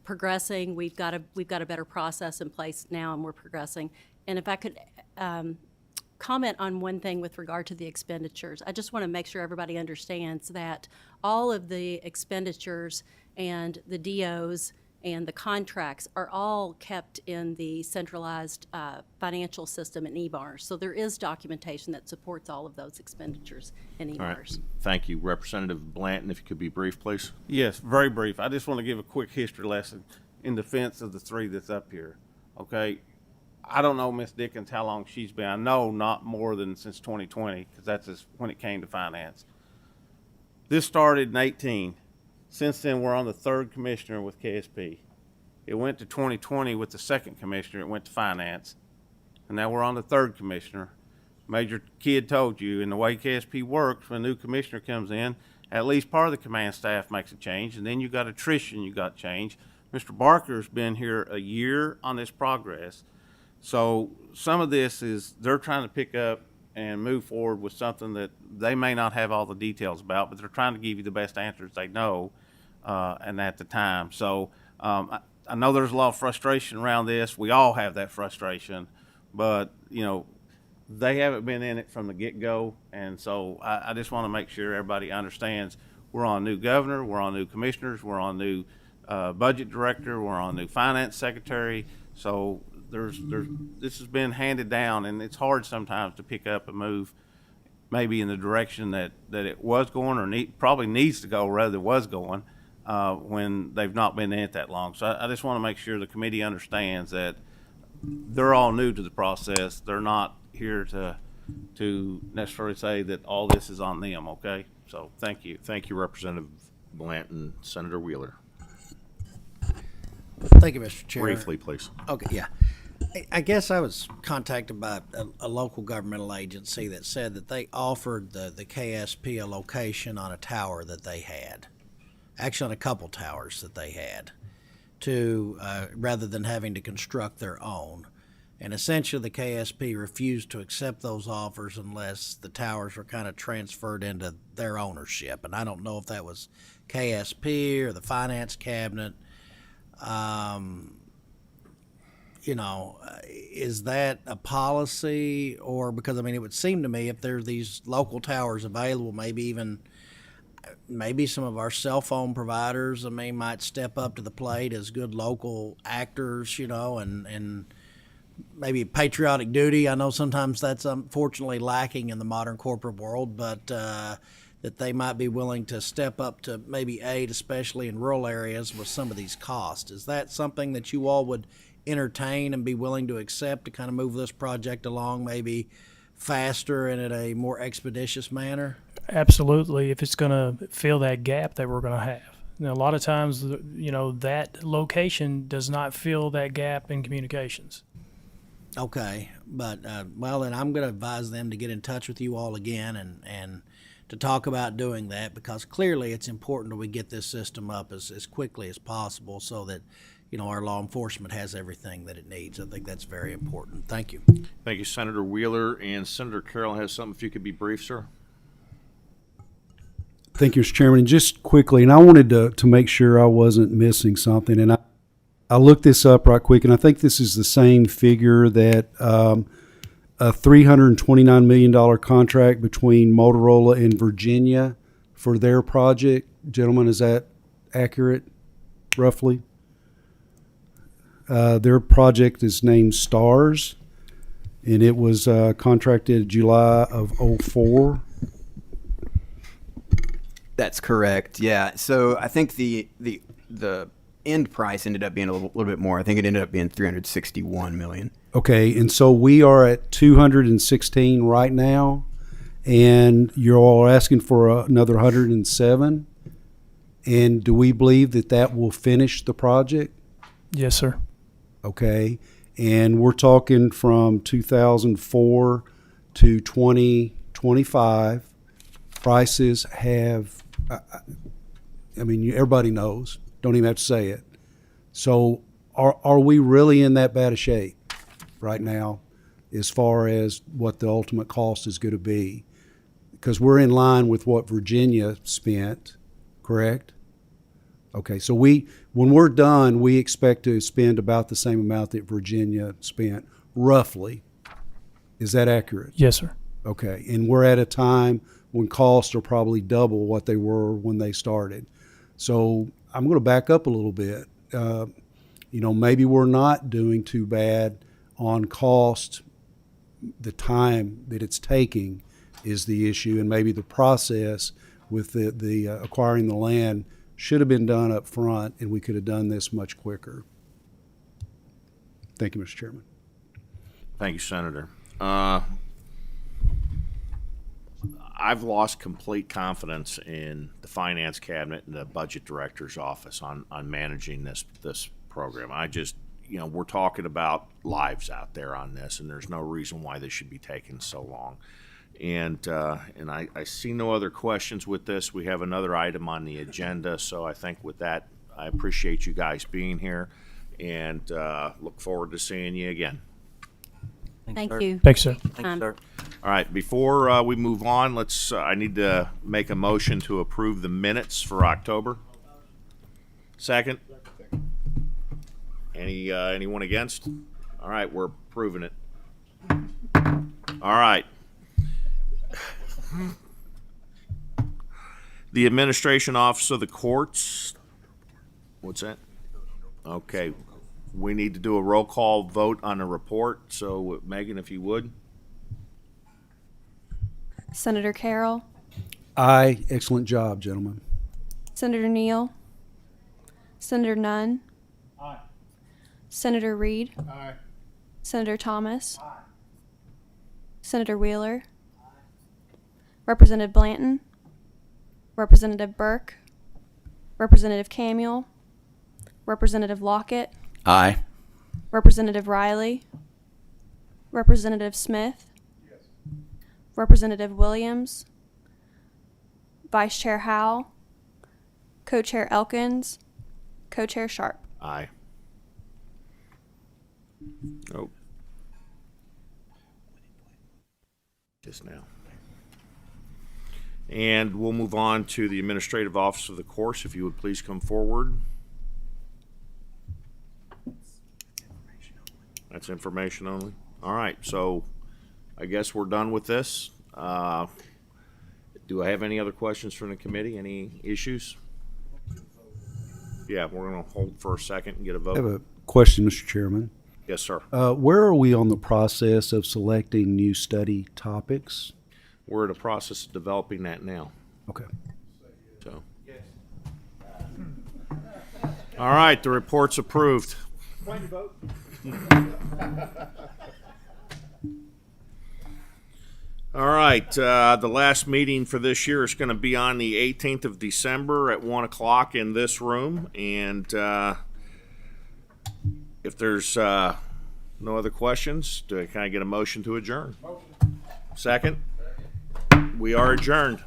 progressing. We've got a better process in place now, and we're progressing. And if I could comment on one thing with regard to the expenditures. I just want to make sure everybody understands that all of the expenditures and the DOs and the contracts are all kept in the centralized financial system in EBARS. So there is documentation that supports all of those expenditures in EBARS. All right. Thank you. Representative Blanton, if you could be brief, please. Yes, very brief. I just want to give a quick history lesson in defense of the three that's up here. Okay. I don't know Ms. Dickens how long she's been. I know not more than since 2020, because that's when it came to finance. This started in 18. Since then, we're on the third commissioner with KSP. It went to 2020 with the second commissioner. It went to finance. And now we're on the third commissioner. Major Kidd told you, in the way KSP works, when a new commissioner comes in, at least part of the command staff makes a change, and then you got attrition, you got change. Mr. Barker's been here a year on this progress. So some of this is they're trying to pick up and move forward with something that they may not have all the details about, but they're trying to give you the best answers they know and at the time. So I know there's a lot of frustration around this. We all have that frustration, but, they haven't been in it from the get-go. And so I just want to make sure everybody understands we're on a new governor, we're on new commissioners, we're on new budget director, we're on new finance secretary. So this has been handed down, and it's hard sometimes to pick up and move maybe in the direction that it was going, or probably needs to go rather than was going when they've not been in it that long. So I just want to make sure the committee understands that they're all new to the process. They're not here to necessarily say that all this is on them, okay? So thank you. Thank you, Representative Blanton. Senator Wheeler. Thank you, Mr. Chair. Briefly, please. Okay, yeah. I guess I was contacted by a local governmental agency that said that they offered the KSP a location on a tower that they had, actually on a couple towers that they had, to rather than having to construct their own. And essentially the KSP refused to accept those offers unless the towers were kind of transferred into their ownership. And I don't know if that was KSP or the finance cabinet. Is that a policy, or because it would seem to me if there are these local towers available, maybe some of our cell phone providers, might step up to the plate as good local actors, and maybe patriotic duty. I know sometimes that's unfortunately lacking in the modern corporate world, but that they might be willing to step up to maybe aid, especially in rural areas with some of these costs. Is that something that you all would entertain and be willing to accept to kind of move this project along maybe faster and in a more expeditious manner? Absolutely, if it's going to fill that gap that we're going to have. Now, a lot of times, that location does not fill that gap in communications. Okay, but, well, then I'm going to advise them to get in touch with you all again and to talk about doing that, because clearly it's important that we get this system up as quickly as possible so that, our law enforcement has everything that it needs. I think that's very important. Thank you. Thank you, Senator Wheeler. And Senator Carroll has something, if you could be brief, sir. Thank you, Mr. Chairman. And just quickly, and I wanted to make sure I wasn't missing something, and I looked this up right quick, and I think this is the same figure that a $329 million contract between Motorola and Virginia for their project. Gentlemen, is that accurate, roughly? Their project is named STARS, and it was contracted July of '04. That's correct. Yeah. So I think the end price ended up being a little bit more. I think it ended up being $361 million. Okay, and so we are at 216 right now, and you're all asking for another 107. And do we believe that will finish the project? Yes, sir. Okay, and we're talking from 2004 to 2025. Prices have, everybody knows. Don't even have to say it. So are we really in that bad a shape right now as far as what the ultimate cost is going to be? Because we're in line with what Virginia spent, correct? Okay, so when we're done, we expect to spend about the same amount that Virginia spent, roughly. Is that accurate? Yes, sir. Okay, and we're at a time when costs are probably double what they were when they started. So I'm going to back up a little bit. Maybe we're not doing too bad on cost. The time that it's taking is the issue, and maybe the process with the acquiring the land should have been done up front, and we could have done this much quicker. Thank you, Mr. Chairman. Thank you, Senator. I've lost complete confidence in the finance cabinet and the budget director's office on managing this program. We're talking about lives out there on this, and there's no reason why this should be taking so long. And I see no other questions with this. We have another item on the agenda, so I think with that, I appreciate you guys being here, and look forward to seeing you again. Thank you. Thanks, sir. Thanks, sir. All right, before we move on, I need to make a motion to approve the minutes for October. Second? Anyone against? All right, we're approving it. All right. The Administration Office of the Courts. What's that? Okay. We need to do a roll call vote on the report. So, Megan, if you would. Senator Carroll, Aye. Excellent job, gentlemen. Senator Neal, Senator Nunn, Aye. Senator Reed, Aye. Senator Thomas, Senator Wheeler, Representative Blanton, Representative Burke, Representative Camuel, Representative Lockett, Aye. Representative Riley, Representative Smith, Representative Williams, Vice Chair Howell, Co-Chair Elkins, Co-Chair Sharp. Aye. Oh. Just now. And we'll move on to the Administrative Office of the Course. If you would please come forward. That's information only. All right, so I guess we're done with this. Do I have any other questions from the committee? Any issues? Yeah, we're going to hold for a second and get a I have vote. a question, Mr. Chairman. Yes, sir. Where are we on the process of selecting new study topics? We're in the process of developing that now. Okay. So. All right, the report's approved. All right, the last meeting for this year is going to be on the 18th of December at 1 o'clock in this room. And if there's no other questions, can I get a motion to adjourn? Second? We are adjourned.